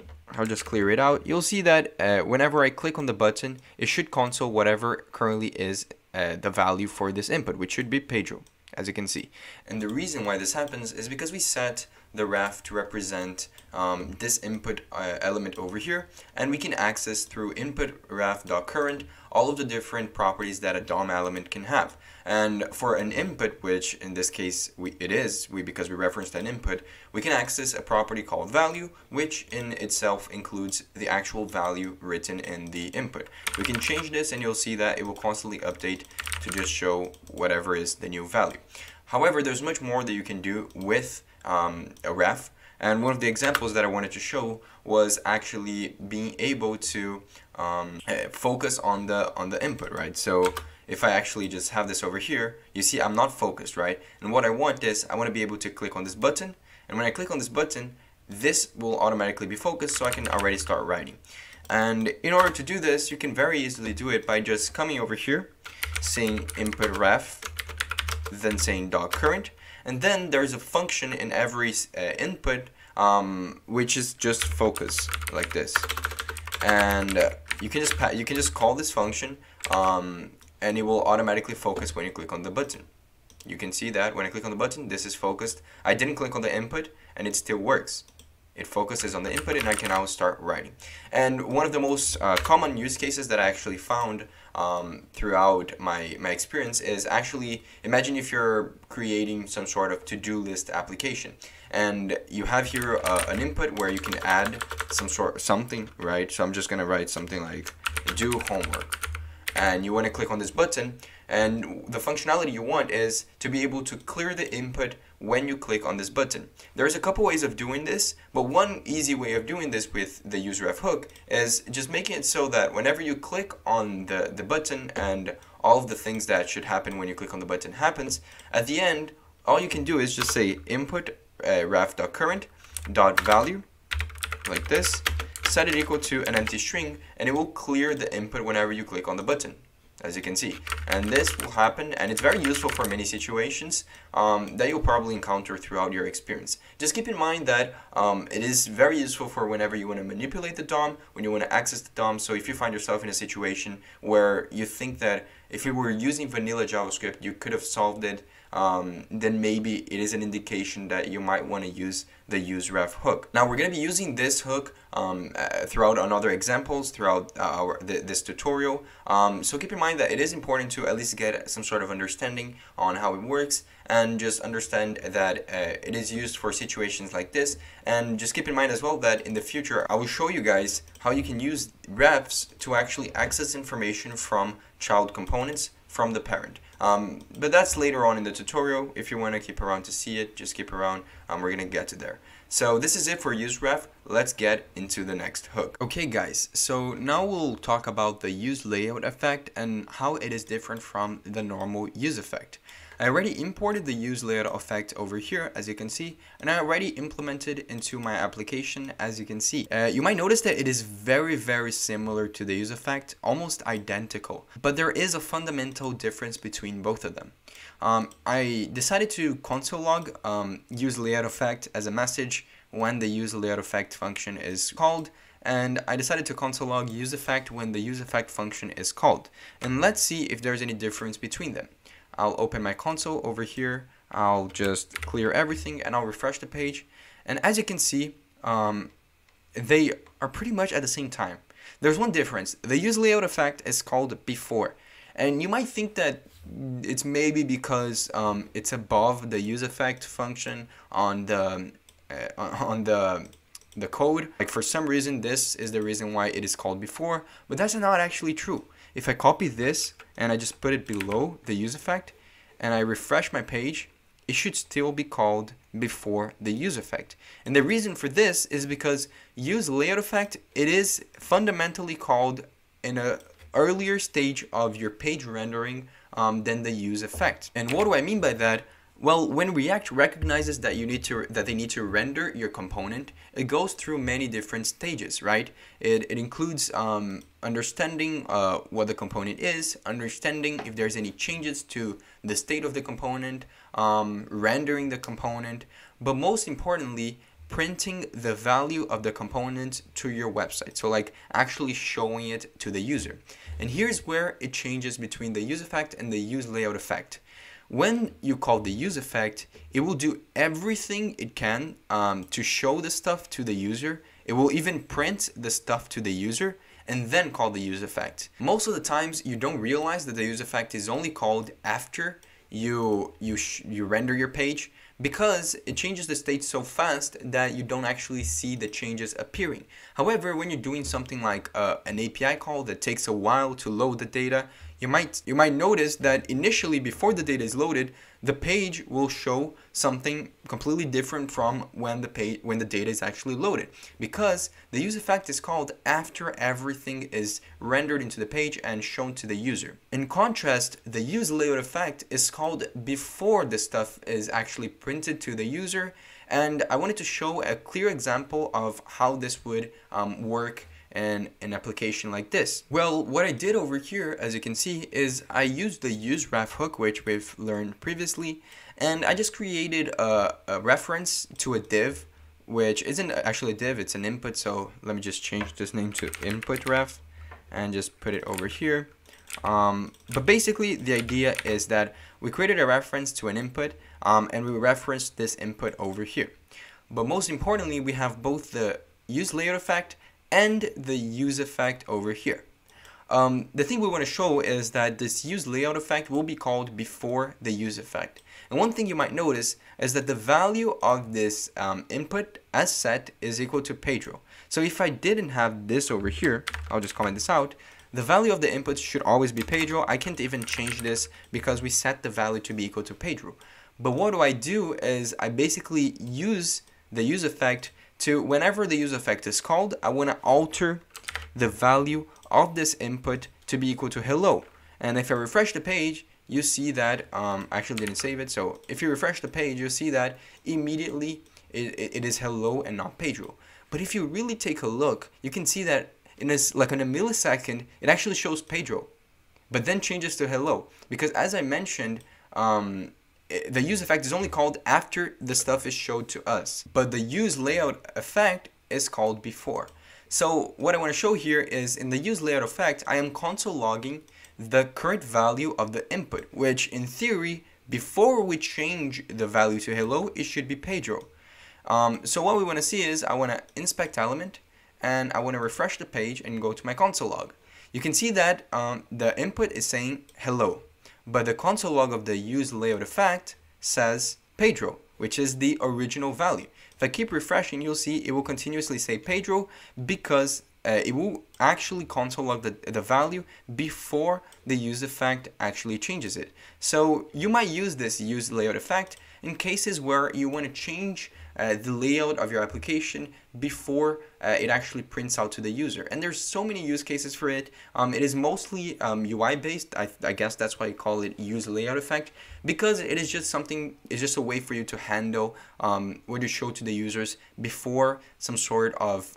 just clear it out. You'll see that whenever I click on the button, it should console whatever currently is the value for this input, which should be Pedro, as you can see. And the reason why this happens is because we set the ref to represent this input element over here, and we can access through input ref.current all of the different properties that a DOM element can have. And for an input, which in this case because we referenced an input, we can access a property called value, which in itself includes the actual value written in the input. We can change this and you'll see that it will constantly update to just show whatever is the new value. However, there's much more that you can do with a ref, and one of the examples that I wanted to show was actually being able to focus on the input, right? So if I actually just have this over here, you see I'm not focused, right? And what I want is I want to be able to click on this button, and when I click on this button, this will automatically be focused, so I can already start writing. And in order to do this, you can very easily do it by just coming over here, saying input ref, then saying .current, and then there's a function in every input which is just focus like this, and you can just call this function and it will automatically focus when you click on the button. You can see that when I click on the button, this is focused. I didn't click on the input and it still works. It focuses on the input and I can now start writing. And one of the most common use cases that I actually found throughout my experience is actually, imagine if you're creating some sort of to-do list application and you have here an input where you can add something, right? So I'm just gonna write something like do homework, and you want to click on this button, and the functionality you want is to be able to clear the input when you click on this button. There's a couple ways of doing this, but one easy way of doing this with the UseRef hook is just making it so that whenever you click on the button and all of the things that should happen when you click on the button happens, at the end, all you can do is just say input ref.current.value like this, set it equal to an empty string, and it will clear the input whenever you click on the button, as you can see. And this will happen, and it's very useful for many situations that you'll probably encounter throughout your experience. Just keep in mind that it is very useful for whenever you want to manipulate the DOM, when you want to access the DOM. So if you find yourself in a situation where you think that if you were using vanilla JavaScript, you could have solved it, then maybe it is an indication that you might want to use the UseRef hook. Now we're going to be using this hook throughout on other examples throughout this tutorial. So keep in mind that it is important to at least get some sort of understanding on how it works, and just understand that it is used for situations like this. And just keep in mind as well that in the future I will show you guys how you can use refs to actually access information from child components from the parent. But that's later on in the tutorial. If you want to keep around to see it, just keep around. We're going to get to there. So this is it for UseRef. Let's get into the next hook. Okay guys, so now we'll talk about the UseLayoutEffect and how it is different from the normal UseEffect. I already imported the UseLayoutEffect over here, as you can see, and I already implemented into my application, as you can see. You might notice that it is very similar to the UseEffect, almost identical, but there is a fundamental difference between both of them. I decided to console log UseLayoutEffect as a message when the UseLayoutEffect function is called, and I decided to console log UseEffect when the UseEffect function is called. And let's see if there's any difference between them. I'll open my console over here, I'll just clear everything and I'll refresh the page, and as you can see, they are pretty much at the same time. There's one difference. The UseLayoutEffect is called before, and you might think that it's maybe because it's above the UseEffect function on the code. Like for some reason this is the reason why it is called before, but that's not actually true. If I copy this and I just put it below the UseEffect and I refresh my page, it should still be called before the UseEffect. And the reason for this is because UseLayoutEffect, it is fundamentally called in an earlier stage of your page rendering than the UseEffect. And what do I mean by that? Well, when React recognizes that they need to render your component, it goes through many different stages, right? It includes understanding what the component is, understanding if there's any changes to the state of the component, rendering the component, but most importantly, printing the value of the component to your website. So like actually showing it to the user. And here's where it changes between the UseEffect and the UseLayoutEffect. When you call the UseEffect, it will do everything it can to show the stuff to the user. It will even print the stuff to the user and then call the UseEffect. Most of the times you don't realize that the UseEffect is only called after you render your page, because it changes the state so fast that you don't actually see the changes appearing. However, when you're doing something like an API call that takes a while to load the data, you might notice that initially, before the data is loaded, the page will show something completely different from when the data is actually loaded, because the UseEffect is called after everything is rendered into the page and shown to the user. In contrast, the UseLayoutEffect is called before the stuff is actually printed to the user, and I wanted to show a clear example of how this would work in an application like this. Well, what I did over here, as you can see, is I used the UseRef hook, which we've learned previously, and I just created a reference to a div, which isn't actually a div, it's an input. So let me just change this name to input ref and just put it over here. But basically the idea is that we created a reference to an input and we referenced this input over here. But most importantly, we have both the UseLayoutEffect and the UseEffect over here. The thing we want to show is that this UseLayoutEffect will be called before the UseEffect. And one thing you might notice is that the value of this input as set is equal to Pedro. So if I didn't have this over here, I'll just comment this out. The value of the input should always be Pedro. I can't even change this because we set the value to be equal to Pedro. But what I do is I basically use the UseEffect to, whenever the UseEffect is called, I want to alter the value of this input to be equal to hello. And if I refresh the page, you see that, I actually didn't save it. So if you refresh the page, you'll see that immediately it is hello and not Pedro. But if you really take a look, you can see that in a millisecond, it actually shows Pedro, but then changes to hello. Because as I mentioned, the UseEffect is only called after the stuff is showed to us, but the UseLayoutEffect is called before. So what I want to show here is in the UseLayoutEffect, I am console logging the current value of the input, which in theory, before we change the value to hello, it should be Pedro. So what we want to see is I want to inspect element, and I want to refresh the page and go to my console log. You can see that the input is saying hello, but the console log of the UseLayoutEffect says Pedro, which is the original value. If I keep refreshing, you'll see it will continuously say Pedro because it will actually console log the value before the UseEffect actually changes it. So you might use this UseLayoutEffect in cases where you want to change the layout of your application before it actually prints out to the user. And there's so many use cases for it. It is mostly UI based. I guess that's why I call it UseLayoutEffect, because it is just something, it's just a way for you to handle what you show to the users before some sort of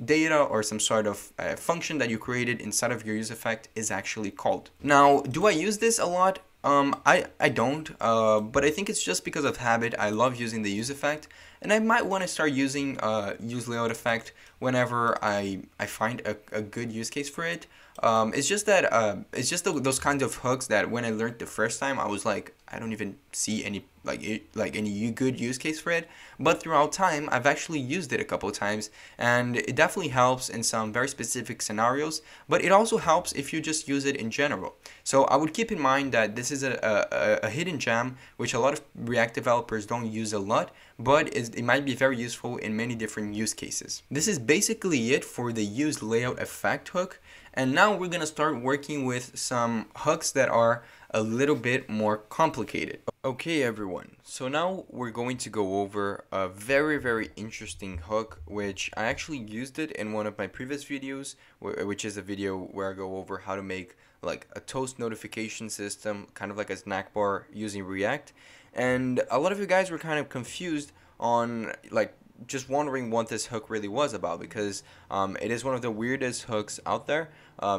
data or some sort of function that you created inside of your UseEffect is actually called. Now, do I use this a lot? I don't, but I think it's just because of habit. I love using the UseEffect, and I might want to start using UseLayoutEffect whenever I find a good use case for it. It's just that it's just those kinds of hooks that when I learned the first time, I was like, I don't even see any any good use case for it. But throughout time, I've actually used it a couple of times, and it definitely helps in some very specific scenarios. But it also helps if you just use it in general. So I would keep in mind that this is a hidden gem which a lot of React developers don't use a lot, but it might be very useful in many different use cases. This is basically it for the UseLayoutEffect hook. And now we're going to start working with some hooks that are a little bit more complicated. Okay everyone, so now we're going to go over a very interesting hook, which I actually used it in one of my previous videos, which is a video where I go over how to make like a toast notification system, kind of like a snack bar using React. And a lot of you guys were kind of confused on like just wondering what this hook really was about, because it is one of the weirdest hooks out there,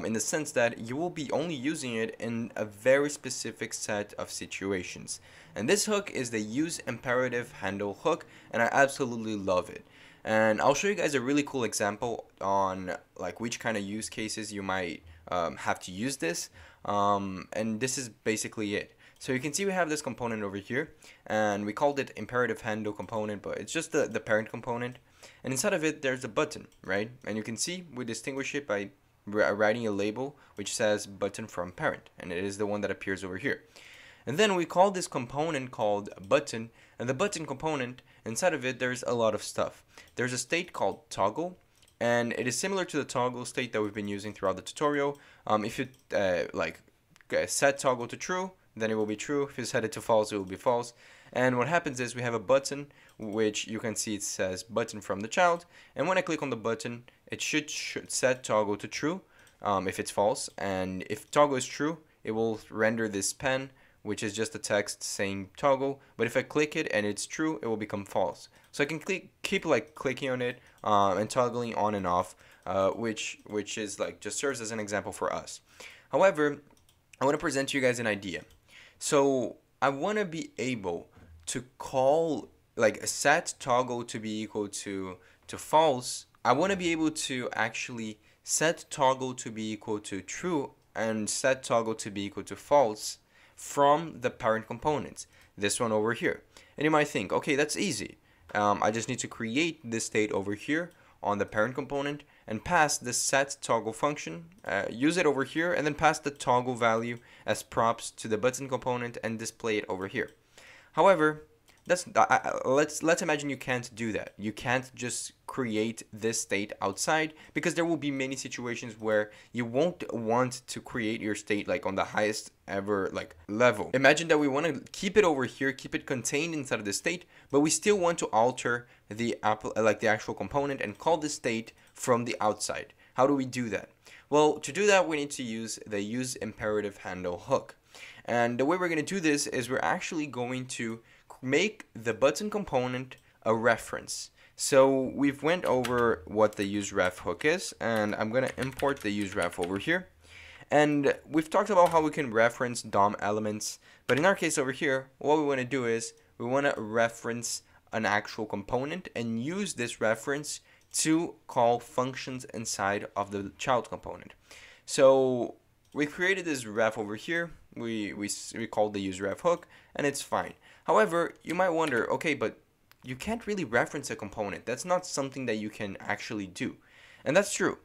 in the sense that you will be only using it in a very specific set of situations. And this hook is the UseImperativeHandle hook, and I absolutely love it. And I'll show you guys a really cool example on like which kind of use cases you might have to use this, and this is basically it. So you can see we have this component over here, and we called it ImperativeHandle component, but it's just the parent component. And inside of it, there's a button, right? And you can see we distinguish it by writing a label which says button from parent, and it is the one that appears over here. And then we call this component called button, and the button component, inside of it, there's a lot of stuff. There's a state called toggle, and it is similar to the toggle state that we've been using throughout the tutorial. If you set toggle to true, then it will be true. If you set it to false, it will be false. And what happens is we have a button, which you can see it says button from the child. And when I click on the button, it should set toggle to true if it's false. And if toggle is true, it will render this pen, which is just a text saying toggle. But if I click it and it's true, it will become false. So I can keep like clicking on it and toggling on and off, which is like just serves as an example for us. However, I want to present to you guys an idea. So I want to be able to call like a set toggle to be equal to false. I want to be able to actually set toggle to be equal to true and set toggle to be equal to false from the parent component, this one over here. And you might think, okay, that's easy. I just need to create this state over here on the parent component and pass the set toggle function, use it over here, and then pass the toggle value as props to the button component and display it over here. However, let's imagine you can't do that. You can't just create this state outside, because there will be many situations where you won't want to create your state like on the highest ever like level. Imagine that we want to keep it over here, keep it contained inside of the state, but we still want to alter the actual component and call the state from the outside. How do we do that? Well, to do that, we need to use the UseImperativeHandle hook. And the way we're going to do this is we're actually going to make the button component a reference. So we've went over what the UseRef hook is, and I'm going to import the UseRef over here. And we've talked about how we can reference DOM elements, but in our case over here, what we want to do is we want to reference an actual component and use this reference to call functions inside of the child component. So we created this ref over here. We called the UseRef hook, and it's fine. However, you might wonder, okay, but you can't really reference a component. That's not something that you can actually do. And that's true.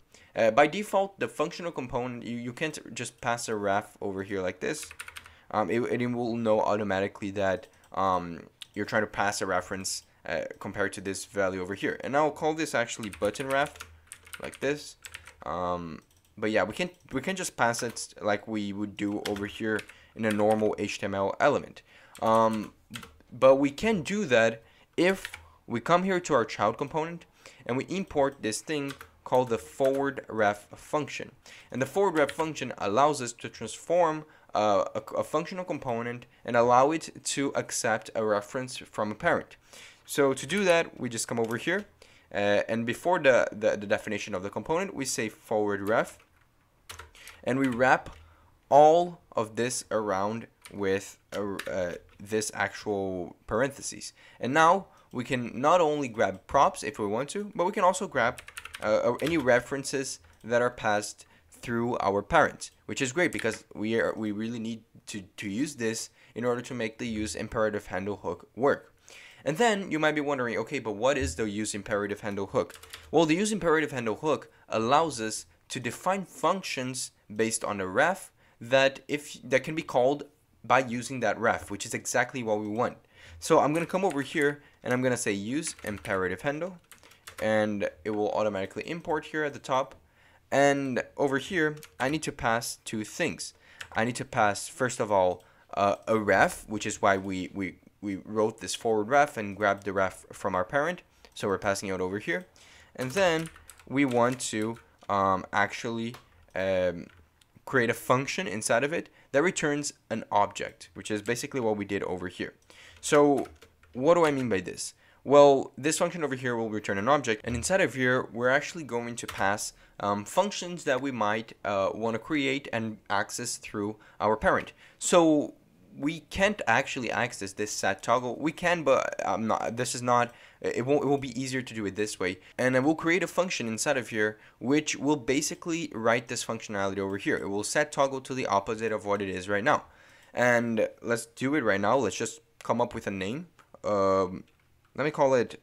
By default, the functional component, you can't just pass a ref over here like this. It will know automatically that you're trying to pass a reference compared to this value over here. And I'll call this actually button ref, like this. But yeah, we can just pass it like we would do over here in a normal HTML element. But we can do that if we come here to our child component and we import this thing called the forward ref function. And the forward ref function allows us to transform a functional component and allow it to accept a reference from a parent. So to do that, we just come over here, and before the definition of the component, we say forward ref, and we wrap all of this around with this actual parentheses. And now we can not only grab props if we want to, but we can also grab any references that are passed through our parent, which is great because we really need to use this in order to make the UseImperativeHandle hook work. And then you might be wondering, okay, but what is the UseImperativeHandle hook? Well, the UseImperativeHandle hook allows us to define functions based on a ref that can be called by using that ref, which is exactly what we want. So I'm going to come over here and I'm going to say UseImperativeHandle, and it will automatically import here at the top. And over here, I need to pass two things. I need to pass, first of all, a ref, which is why we wrote this forward ref and grabbed the ref from our parent. So we're passing it over here. And then we want to actually create a function inside of it that returns an object, which is basically what we did over here. So what do I mean by this? Well, this function over here will return an object, and inside of here, we're actually going to pass functions that we might want to create and access through our parent. So we can't actually access this set toggle. We can, but this is not. It will be easier to do it this way, and I will create a function inside of here which will basically write this functionality over here. It will set toggle to the opposite of what it is right now, and let's do it right now. Let's just come up with a name. Let me call it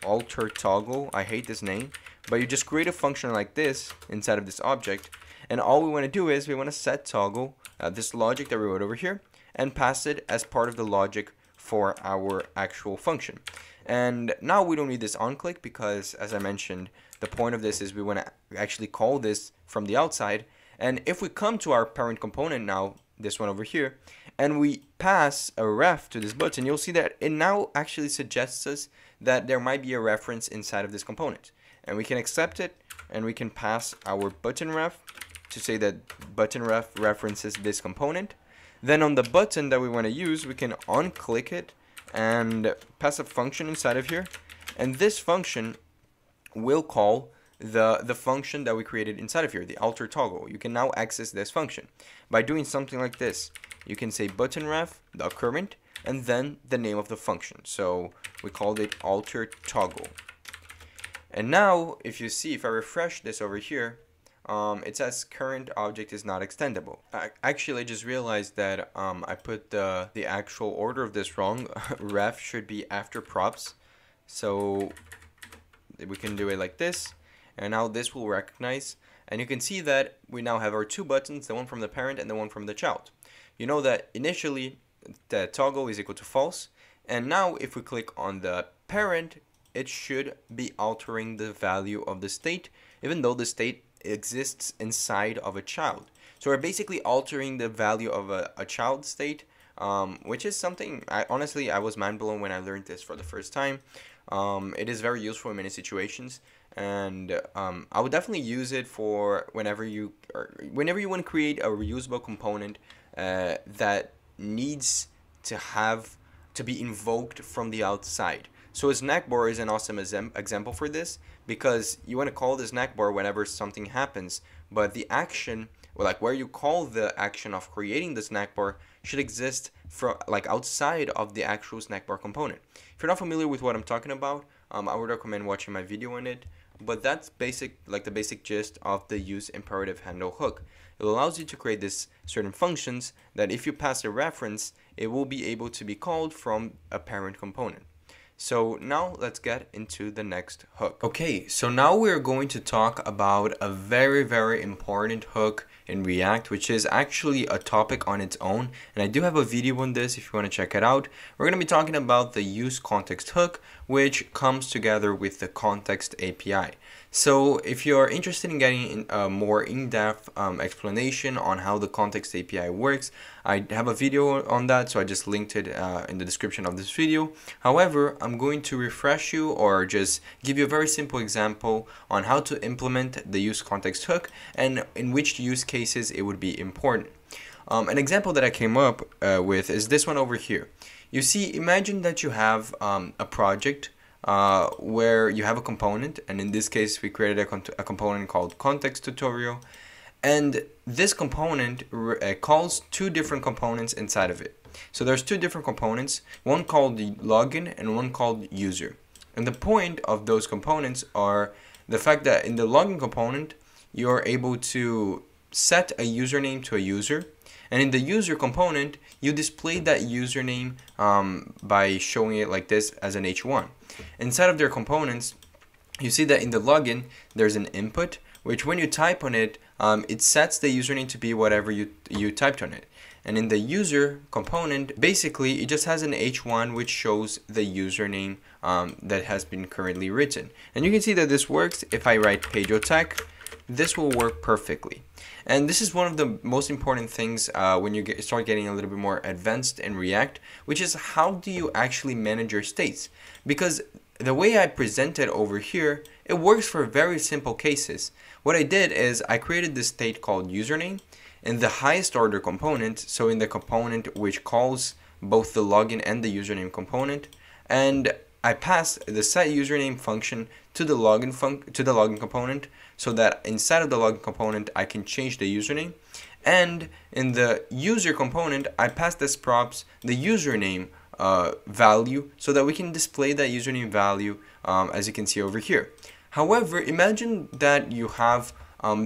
alter toggle. I hate this name, but you just create a function like this inside of this object, and all we want to do is we want to set toggle this logic that we wrote over here and pass it as part of the logic for our actual function. And now we don't need this onClick because, as I mentioned, the point of this is we want to actually call this from the outside. And if we come to our parent component now, this one over here, and we pass a ref to this button, you'll see that it now actually suggests us that there might be a reference inside of this component. And we can accept it, and we can pass our button ref to say that button ref references this component. Then on the button that we want to use, we can unclick it and pass a function inside of here. And this function will call the function that we created inside of here, the alter toggle. You can now access this function by doing something like this. You can say button ref, the current, and then the name of the function. So we called it alter toggle. And now, if you see, if I refresh this over here, it says current object is not extendable. Actually, I just realized that I put the actual order of this wrong. Ref should be after props. So we can do it like this. And now this will recognize. And you can see that we now have our two buttons, the one from the parent and the one from the child. You know that initially the toggle is equal to false. And now if we click on the parent, it should be altering the value of the state, even though the state exists inside of a child. So we're basically altering the value of a child state, which is something, honestly, I was mind blown when I learned this for the first time. It is very useful in many situations, and I would definitely use it for whenever you want to create a reusable component that needs to be invoked from the outside. So a snack bar is an awesome example for this, because you want to call the snack bar whenever something happens, but the action, or like where you call the action of creating the snack bar, should exist from like outside of the actual snack bar component. If you're not familiar with what I'm talking about, I would recommend watching my video on it. But that's the basic gist of the UseImperativeHandle hook. It allows you to create this certain functions that if you pass a reference, it will be able to be called from a parent component. So now let's get into the next hook. Okay, so now we're going to talk about a very, very important hook in React, which is actually a topic on its own. And I do have a video on this if you want to check it out. We're going to be talking about the UseContext hook, which comes together with the Context API. So if you're interested in getting a more in-depth explanation on how the Context API works, I have a video on that, so I just linked it in the description of this video. However, I'm going to refresh you or just give you a very simple example on how to implement the UseContext hook and in which use cases it would be important. An example that I came up with is this one over here. You see, imagine that you have a project where you have a component, and in this case we created a component called context tutorial, and this component calls two different components inside of it. So there's two different components, one called the login and one called user. And the point of those components are the fact that in the login component you're able to set a username to a user, and in the user component you display that username by showing it like this as an h1. Inside of their components, you see that in the login there's an input, which when you type on it, it sets the username to be whatever you typed on it. And in the user component, basically it just has an h1 which shows the username that has been currently written. And you can see that this works. If I write PedroTech, this will work perfectly. And this is one of the most important things when you start getting a little bit more advanced in React, which is how do you actually manage your states? Because the way I presented over here, it works for very simple cases. What I did is I created this state called username in the highest order component, so in the component which calls both the login and the username component, and I passed the setUsername function to the login component, so that inside of the login component I can change the username, and in the user component I passed as props the username value, so that we can display that username value as you can see over here. However, imagine that you have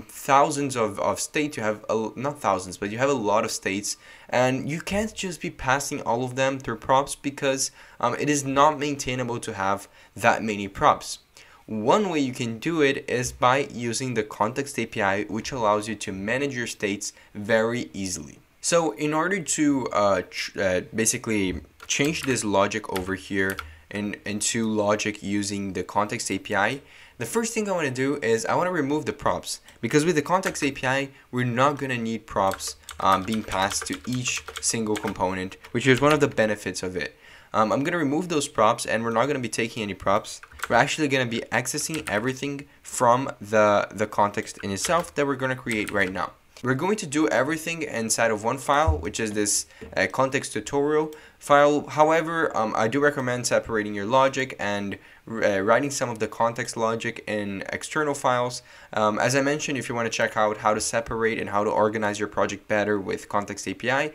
thousands of states. You have not thousands, but you have a lot of states, and you can't just be passing all of them through props because it is not maintainable to have that many props. One way you can do it is by using the Context API, which allows you to manage your states very easily. So in order to basically change this logic over here into logic using the Context API, the first thing I want to do is I want to remove the props, because with the Context API we're not going to need props being passed to each single component, which is one of the benefits of it. I'm going to remove those props, and we're not going to be taking any props. We're actually going to be accessing everything from the context in itself that we're going to create right now. We're going to do everything inside of one file, which is this context tutorial file. However, I do recommend separating your logic and writing some of the context logic in external files. As I mentioned, if you want to check out how to separate and how to organize your project better with Context API,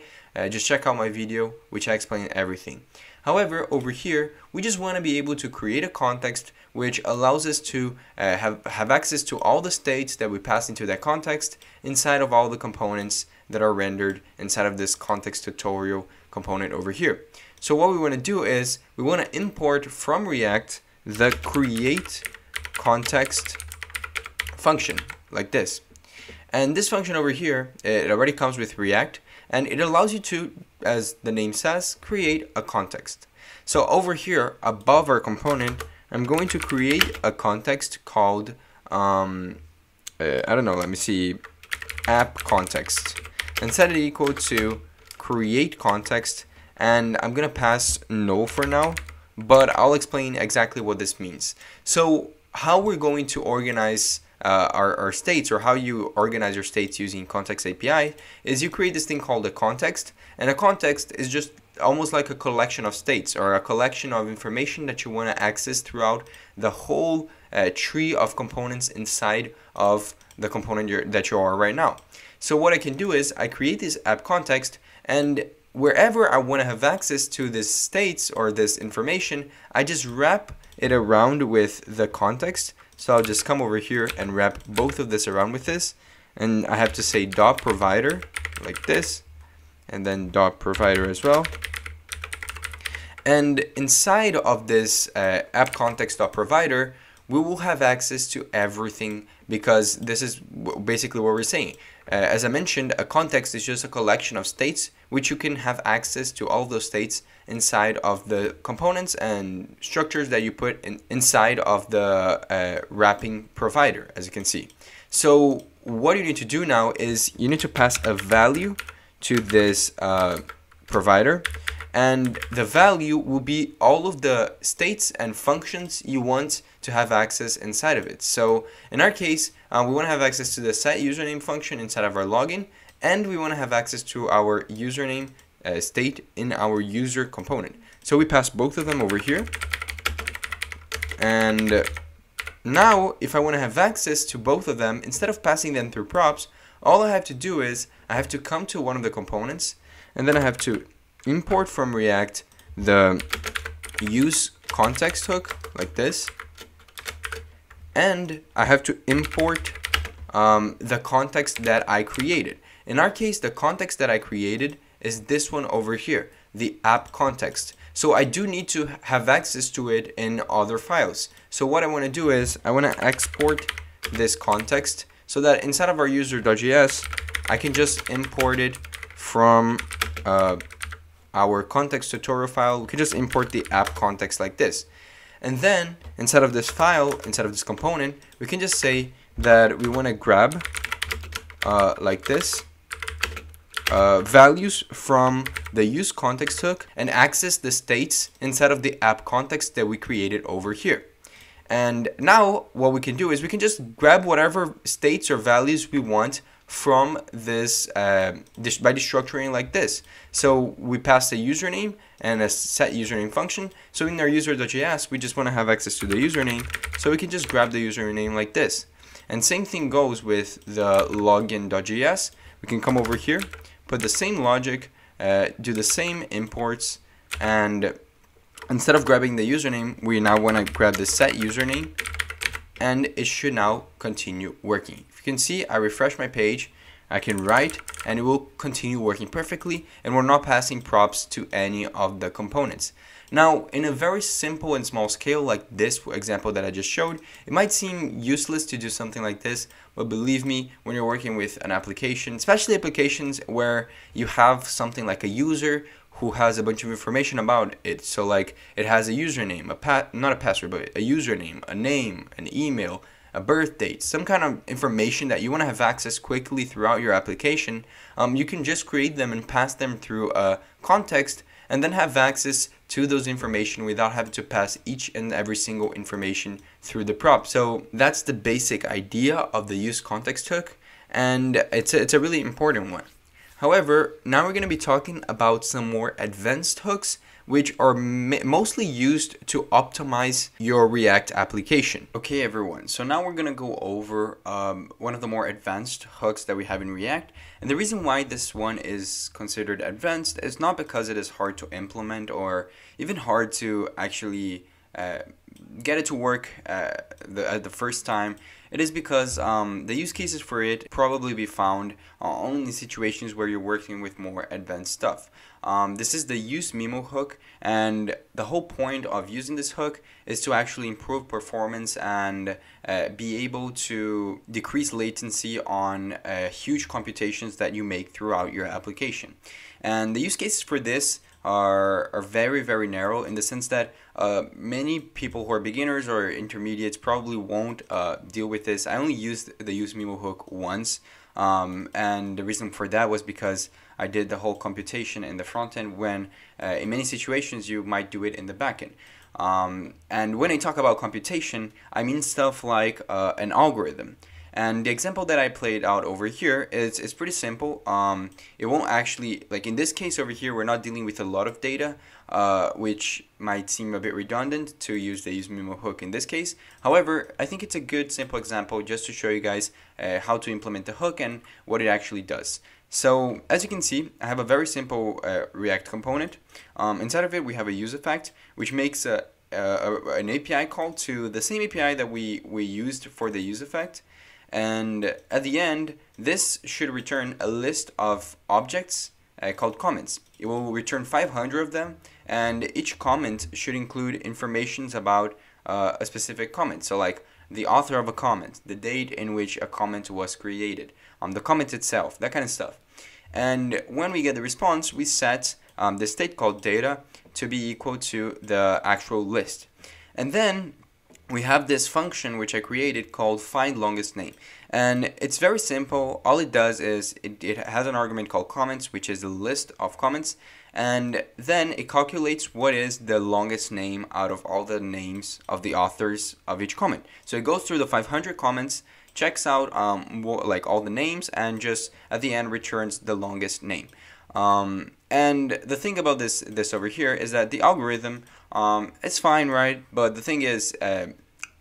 just check out my video, which I explain everything. However, over here, we just want to be able to create a context which allows us to have access to all the states that we pass into that context inside of all the components that are rendered inside of this context tutorial component over here. So what we want to do is we want to import from React the create context function like this. And this function over here, it already comes with React, and it allows you to, as the name says, create a context. So over here above our component, I'm going to create a context called I don't know, let me see, app context, and set it equal to create context, and I'm gonna pass no for now, but I'll explain exactly what this means. So how we're going to organize our states, or how you organize your states using Context API, is you create this thing called a context, and a context is just almost like a collection of states, or a collection of information that you want to access throughout the whole tree of components inside of the component that you are right now. So what I can do is I create this app context, and wherever I want to have access to this states or this information, I just wrap it around with the context. So I'll just come over here and wrap both of this around with this, and I have to say .provider like this, and then .provider as well. And inside of this app context.provider, we will have access to everything, because this is basically what we're saying. As I mentioned, a context is just a collection of states, which you can have access to all those states inside of the components and structures that you put inside of the wrapping provider, as you can see. So what you need to do now is you need to pass a value to this provider, and the value will be all of the states and functions you want to have access inside of it. So in our case, we want to have access to the set username function inside of our login, and we want to have access to our username state in our user component. So we pass both of them over here, and now if I want to have access to both of them, instead of passing them through props, all I have to do is I have to come to one of the components, and then I have to import from React the UseContext hook like this, and I have to import the context that I created. In our case, the context that I created is this one over here, the app context. So I do need to have access to it in other files. So what I want to do is I want to export this context so that inside of our user.js, I can just import it from our context tutorial file. We can just import the app context like this. And then inside of this file, inside of this component, we can just say that we want to grab like this values from the UseContext hook and access the states inside of the app context that we created over here. And now what we can do is we can just grab whatever states or values we want from this by destructuring like this. So we pass a username and a set username function. So in our user.js, we just want to have access to the username, so we can just grab the username like this. And same thing goes with the login.js. We can come over here, put the same logic, do the same imports, and instead of grabbing the username, we now want to grab the set username, and it should now continue working. If you can see, I refresh my page, I can write, and it will continue working perfectly, and we're not passing props to any of the components. Now, in a very simple and small scale like this example that I just showed, it might seem useless to do something like this, but believe me, when you're working with an application, especially applications where you have something like a user who has a bunch of information about it, so like it has a username, not a password, but a username, a name, an email, a birth date, some kind of information that you want to have access quickly throughout your application, you can just create them and pass them through a context, and then have access to those information without having to pass each and every single information through the prop. So that's the basic idea of the UseContext hook, and it's a really important one. However, now we're going to be talking about some more advanced hooks which are mostly used to optimize your React application. Okay everyone, so now we're gonna go over one of the more advanced hooks that we have in React. And the reason why this one is considered advanced is not because it is hard to implement or even hard to actually get it to work at the first time. It is because the use cases for it probably be found only in situations where you're working with more advanced stuff. This is the UseMemo hook, and the whole point of using this hook is to actually improve performance and be able to decrease latency on huge computations that you make throughout your application. And the use cases for this are very, very narrow, in the sense that many people who are beginners or intermediates probably won't deal with this. I only used the UseMemo hook once, and the reason for that was because I did the whole computation in the front end, when in many situations you might do it in the back end. And when I talk about computation, I mean stuff like an algorithm. And the example that I played out over here is pretty simple. It won't actually, like in this case over here, we're not dealing with a lot of data, which might seem a bit redundant to use the UseMemo hook in this case. However, I think it's a good simple example just to show you guys how to implement the hook and what it actually does. So as you can see, I have a very simple React component. Inside of it, we have a UseEffect, which makes an API call to the same API that we used for the UseEffect. And at the end, this should return a list of objects called comments. It will return 500 of them, and each comment should include information about a specific comment. So like the author of a comment, the date in which a comment was created, the comment itself, that kind of stuff. And when we get the response, we set the state called data to be equal to the actual list. And then we have this function which I created called findLongestName, and it's very simple. All it does is it has an argument called comments, which is a list of comments, and then it calculates what is the longest name out of all the names of the authors of each comment. So it goes through the 500 comments, checks out like all the names, and just at the end returns the longest name. And the thing about this over here is that the algorithm, it's fine, right? But the thing is,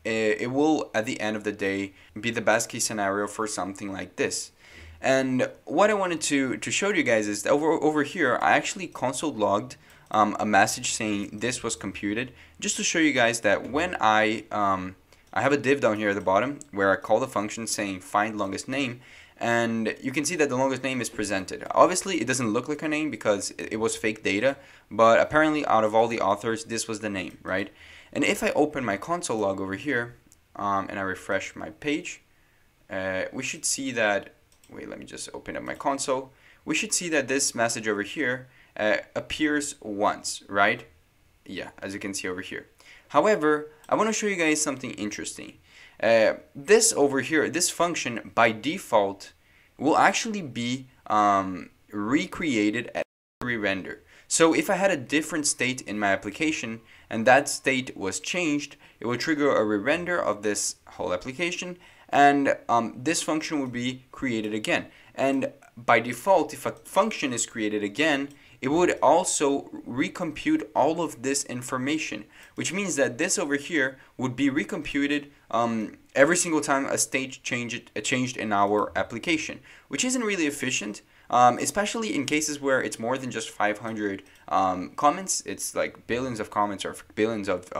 it will at the end of the day be the best case scenario for something like this. And what I wanted to show you guys is that over here I actually console logged a message saying this was computed, just to show you guys that when I have a div down here at the bottom where I call the function saying find longest name, and you can see that the longest name is presented. Obviously it doesn't look like a name because it was fake data, but apparently out of all the authors this was the name, right? And if I open my console log over here and I refresh my page, we should see that, wait, let me just open up my console. We should see that this message over here appears once, right? Yeah, as you can see over here. However, I want to show you guys something interesting. This over here, this function by default will actually be recreated at every render. So if I had a different state in my application and that state was changed, it will trigger a re-render of this whole application, and this function will be created again. And by default, if a function is created again, it would also recompute all of this information, which means that this over here would be recomputed every single time a state changed in our application, which isn't really efficient. Especially in cases where it's more than just 500 comments, it's like billions of comments or billions of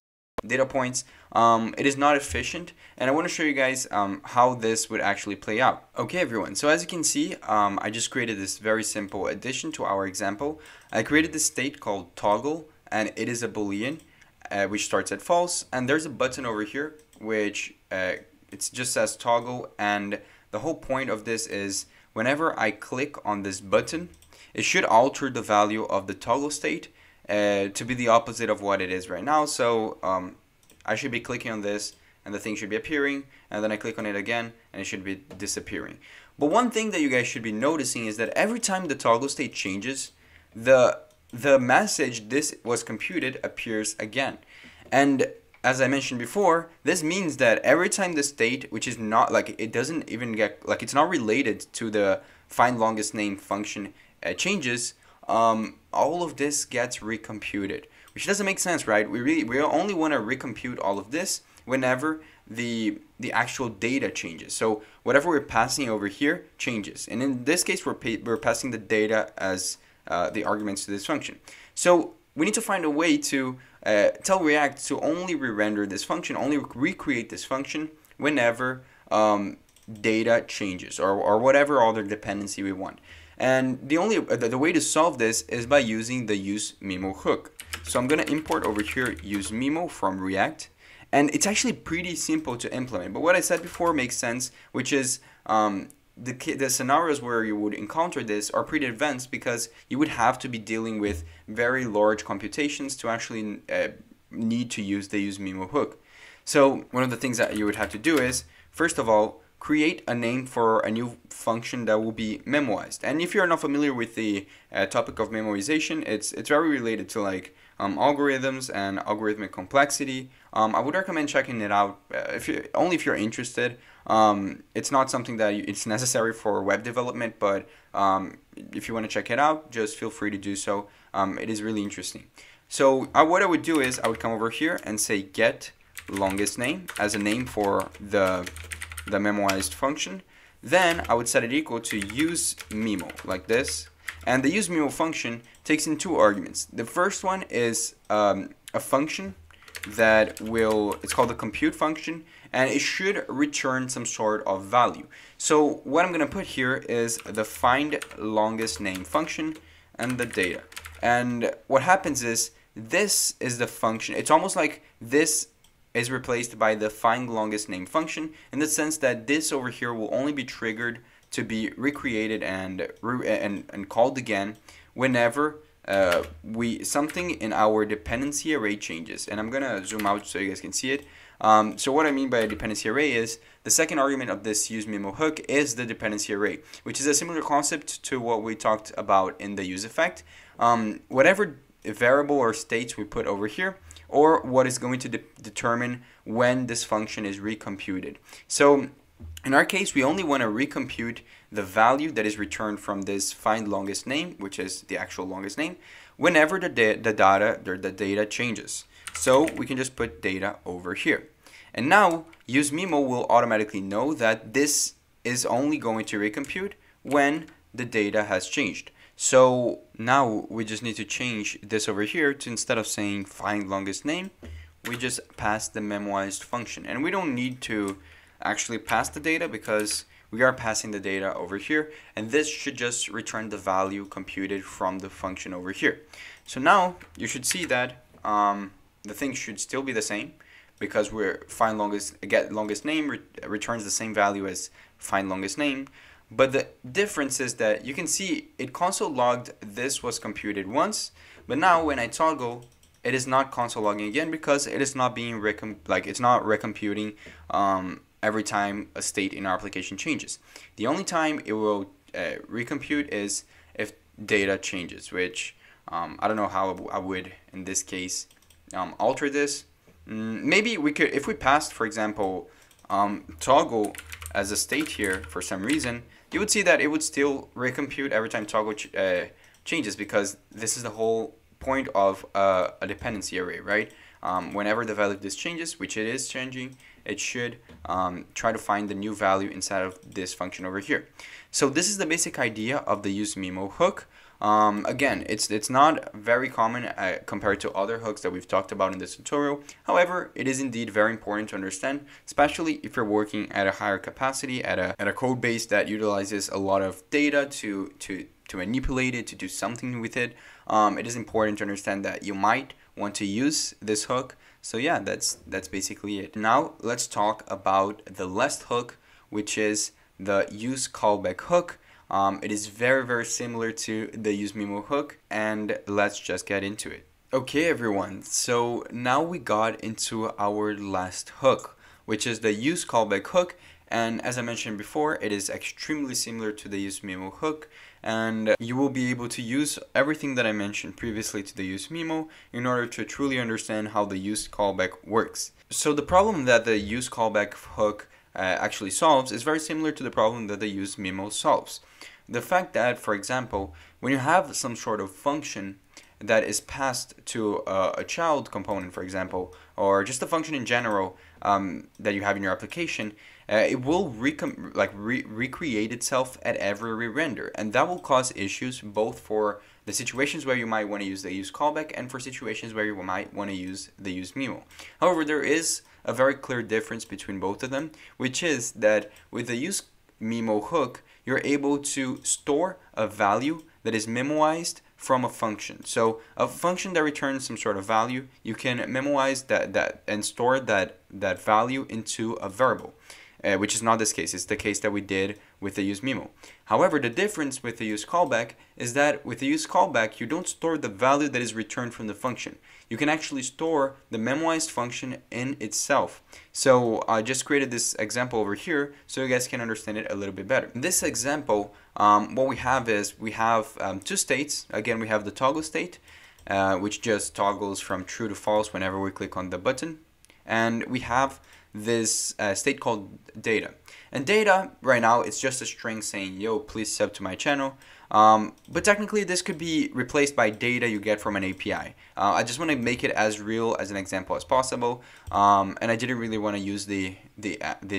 data points. It is not efficient, and I want to show you guys how this would actually play out. Okay everyone, so as you can see, I just created this very simple addition to our example. I created this state called toggle, and it is a boolean which starts at false, and there's a button over here which it just says toggle, and the whole point of this is whenever I click on this button, it should alter the value of the toggle state to be the opposite of what it is right now. So I should be clicking on this and the thing should be appearing, and then I click on it again and it should be disappearing. But one thing that you guys should be noticing is that every time the toggle state changes, the message "this was computed" appears again. And as I mentioned before, this means that every time the state, which is not like, it doesn't even get, like, it's not related to the find longest name function changes, all of this gets recomputed, which doesn't make sense, right? We only want to recompute all of this whenever the actual data changes. So whatever we're passing over here changes, and in this case we're passing the data as the arguments to this function. So we need to find a way to tell React to only re-render this function, only recreate this function whenever data changes or whatever other dependency we want. And the way to solve this is by using the UseMemo hook. So I'm going to import over here UseMemo from React, and it's actually pretty simple to implement. But what I said before makes sense, which is the scenarios where you would encounter this are pretty advanced, because you would have to be dealing with very large computations to actually need to use the UseMemo hook. So one of the things that you would have to do is, first of all, create a name for a new function that will be memoized. And if you're not familiar with the topic of memoization, it's very related to like algorithms and algorithmic complexity. I would recommend checking it out if you're interested. It's not something that it's necessary for web development, but if you want to check it out, just feel free to do so. It is really interesting. So what I would do is I would come over here and say get longest name as a name for the memoized function. Then I would set it equal to UseMemo like this, and the UseMemo function takes in two arguments. The first one is a function that it's called the compute function, and it should return some sort of value. So what I'm going to put here is the find longest name function and the data. And what happens is, this is the function. It's almost like this is replaced by the find longest name function, in the sense that this over here will only be triggered to be recreated and called again whenever something in our dependency array changes. And I'm gonna zoom out so you guys can see it. So what I mean by a dependency array is the second argument of this UseMemo hook is the dependency array, which is a similar concept to what we talked about in the UseEffect. Whatever variable or states we put over here, or what is going to determine when this function is recomputed. So in our case, we only want to recompute the value that is returned from this find longest name, which is the actual longest name, whenever the data changes. So we can just put data over here. And now UseMemo will automatically know that this is only going to recompute when the data has changed. So now we just need to change this over here to, instead of saying find longest name, we just pass the memoized function. And we don't need to actually pass the data, because we are passing the data over here, and this should just return the value computed from the function over here. So now you should see that the thing should still be the same, because we're get longest name returns the same value as find longest name. But the difference is that you can see it console logged this was computed once, but now when I toggle, it is not console logging again, because it is not being it's not recomputing every time a state in our application changes. The only time it will recompute is if data changes, which I don't know how I would in this case alter this. Maybe we could, if we passed, for example, toggle as a state here for some reason, you would see that it would still recompute every time toggle changes, because this is the whole point of a dependency array, right? Whenever the value of this changes, which it is changing, it should try to find the new value inside of this function over here. So this is the basic idea of the UseMemo hook. Again, it's not very common compared to other hooks that we've talked about in this tutorial. However, it is indeed very important to understand, especially if you're working at a higher capacity, at a code base that utilizes a lot of data to manipulate it, to do something with it. It is important to understand that you might want to use this hook. So yeah, that's basically it. Now let's talk about the last hook, which is the UseCallback hook. It is very similar to the UseMemo hook, and let's just get into it. Okay everyone, so now we got into our last hook, which is the UseCallback hook, and as I mentioned before, it is extremely similar to the UseMemo hook, and you will be able to use everything that I mentioned previously to the UseMemo in order to truly understand how the UseCallback works. So the problem that the UseCallback hook actually solves is very similar to the problem that the UseMemo solves. the fact that, for example, when you have some sort of function that is passed to a child component, for example, or just a function in general that you have in your application, it will recreate itself at every re-render, and that will cause issues both for the situations where you might want to use the UseCallback and for situations where you might want to use the UseMemo. However, there is a very clear difference between both of them, which is that with the UseMemo hook, you're able to store a value that is memoized from a function. So a function that returns some sort of value, you can memoize that and store that value into a variable. Which is not this case. It's the case that we did with the UseMemo. However, the difference with the UseCallback is that with the UseCallback, you don't store the value that is returned from the function. You can actually store the memoized function in itself. So I just created this example over here so you guys can understand it a little bit better. In this example, what we have is we have two states. Again, we have the toggle state, which just toggles from true to false whenever we click on the button. And we have this state called data, and data right now it's just a string saying yo, please sub to my channel, but technically this could be replaced by data you get from an API. I just want to make it as real as an example as possible, and I didn't really want to use the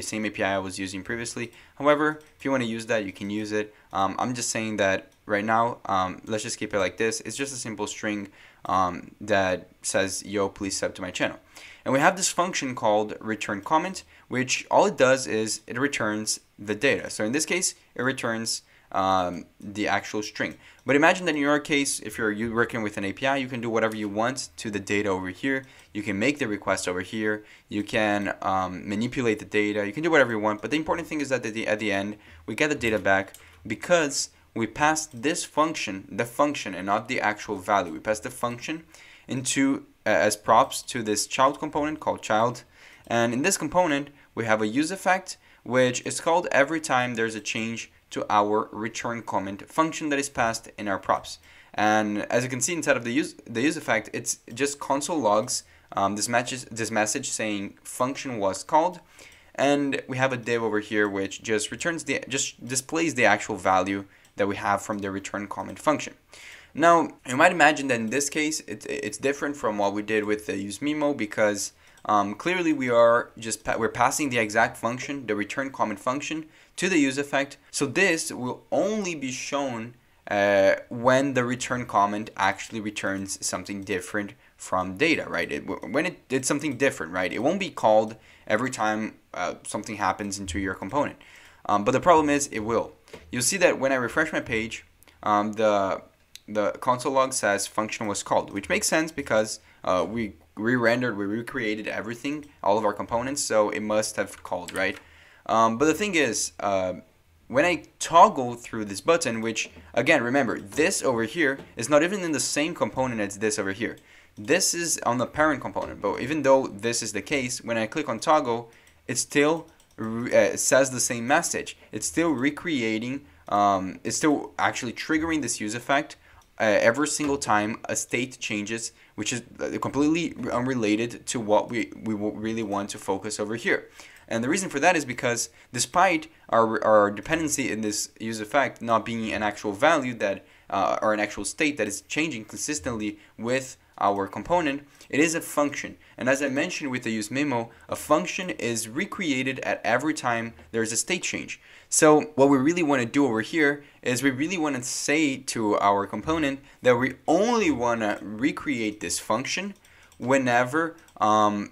same API I was using previously. However, if you want to use that, you can use it. I'm just saying that right now, let's just keep it like this. It's just a simple string that says yo, please sub to my channel. And we have this function called return comment, which all it does is it returns the data. So in this case, it returns the actual string. But imagine that in your case, if you're working with an API, you can do whatever you want to the data over here. You can make the request over here. You can manipulate the data. You can do whatever you want. But the important thing is that at the end, we get the data back because we passed this function, the function, and not the actual value. We passed the function into as props to this child component called child, and in this component we have a UseEffect, which is called every time there's a change to our return comment function that is passed in our props. And as you can see inside of the UseEffect, it's just console logs this message saying function was called, and we have a div over here which just displays the actual value that we have from the return comment function. Now, you might imagine that in this case, it's different from what we did with the UseMemo because clearly we're passing the exact function, the return comment function, to the UseEffect. So this will only be shown when the return comment actually returns something different from data, right? When it's something different, right? It won't be called every time something happens into your component. But the problem is it will. You'll see that when I refresh my page, the console log says function was called, which makes sense because we re-rendered, we recreated everything, all of our components, so it must have called, right? But the thing is, when I toggle through this button, which again, remember, this over here is not even in the same component as this over here. This is on the parent component, but even though this is the case, when I click on toggle, it still says the same message. It's still recreating, it's still actually triggering this UseEffect every single time a state changes, which is completely unrelated to what we really want to focus over here. And the reason for that is because despite our dependency in this UseEffect not being an actual value that or an actual state that is changing consistently with our component, it is a function. And as I mentioned with the UseMemo, a function is recreated at every time there's a state change. So what we really want to do over here is we really want to say to our component that we only want to recreate this function whenever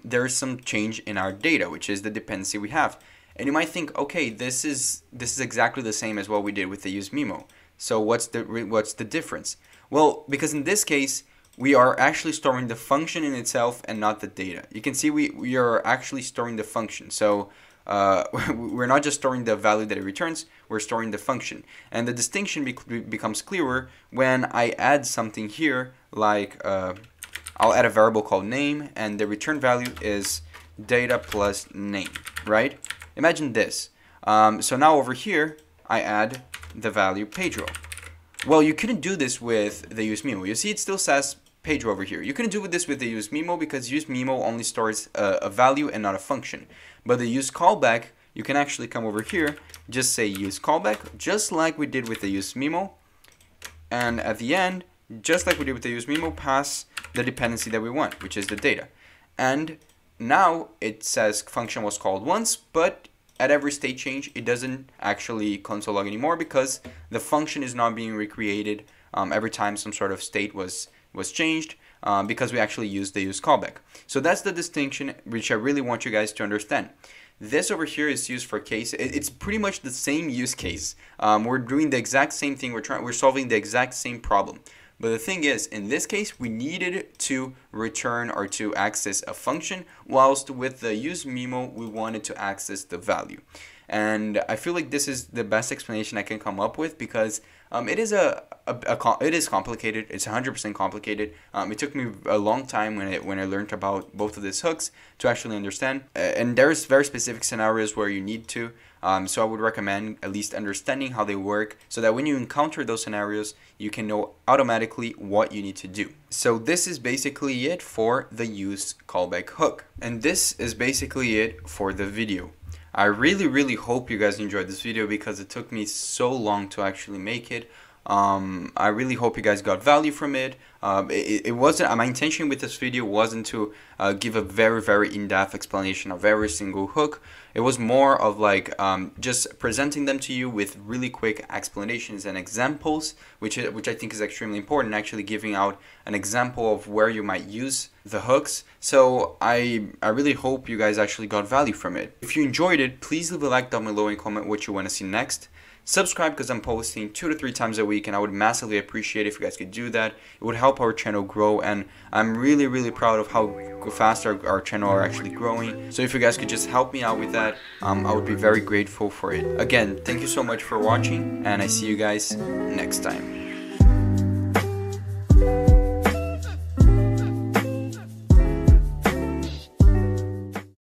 there is some change in our data, which is the dependency we have. And you might think, okay, this is exactly the same as what we did with the UseMemo. So what's the difference? Well, because in this case, we are actually storing the function in itself and not the data. You can see we are actually storing the function. So we're not just storing the value that it returns, we're storing the function. And the distinction becomes clearer when I add something here, like I'll add a variable called name, and the return value is data plus name, right? Imagine this. So now over here, I add the value Pedro. Well, you couldn't do this with the UseMemo. You see it still says Pedro over here. You couldn't do this with the UseMemo because UseMemo only stores a value and not a function. But the UseCallback you can actually come over here, just say UseCallback, just like we did with the UseMemo, and at the end, just like we did with the UseMemo, pass the dependency that we want, which is the data. And now it says function was called once, but at every state change, it doesn't actually console log anymore because the function is not being recreated every time some sort of state was changed, because we actually use the UseCallback. So that's the distinction which I really want you guys to understand. This over here is used for case. It's pretty much the same use case. We're doing the exact same thing. We're solving the exact same problem. But the thing is, in this case, we needed to return or to access a function, whilst with the UseMemo, we wanted to access the value. And I feel like this is the best explanation I can come up with, because it is complicated. It's 100% complicated. It took me a long time when I learned about both of these hooks to actually understand. And there's very specific scenarios where you need to. So I would recommend at least understanding how they work, so that when you encounter those scenarios, you can know automatically what you need to do. So this is basically it for the UseCallback hook. And this is basically it for the video. I really hope you guys enjoyed this video, because it took me so long to actually make it. I really hope you guys got value from it. It wasn't, my intention with this video wasn't to give a very in-depth explanation of every single hook. It was more of like just presenting them to you with really quick explanations and examples, which I think is extremely important, actually giving out an example of where you might use the hooks. So I really hope you guys actually got value from it. If you enjoyed it, please leave a like down below and comment what you want to see next. Subscribe, because I'm posting 2 to 3 times a week, and I would massively appreciate if you guys could do that. It would help our channel grow, and I'm really proud of how fast our channel are actually growing. So if you guys could just help me out with that, I would be very grateful for it. Again, thank you so much for watching, and I see you guys next time.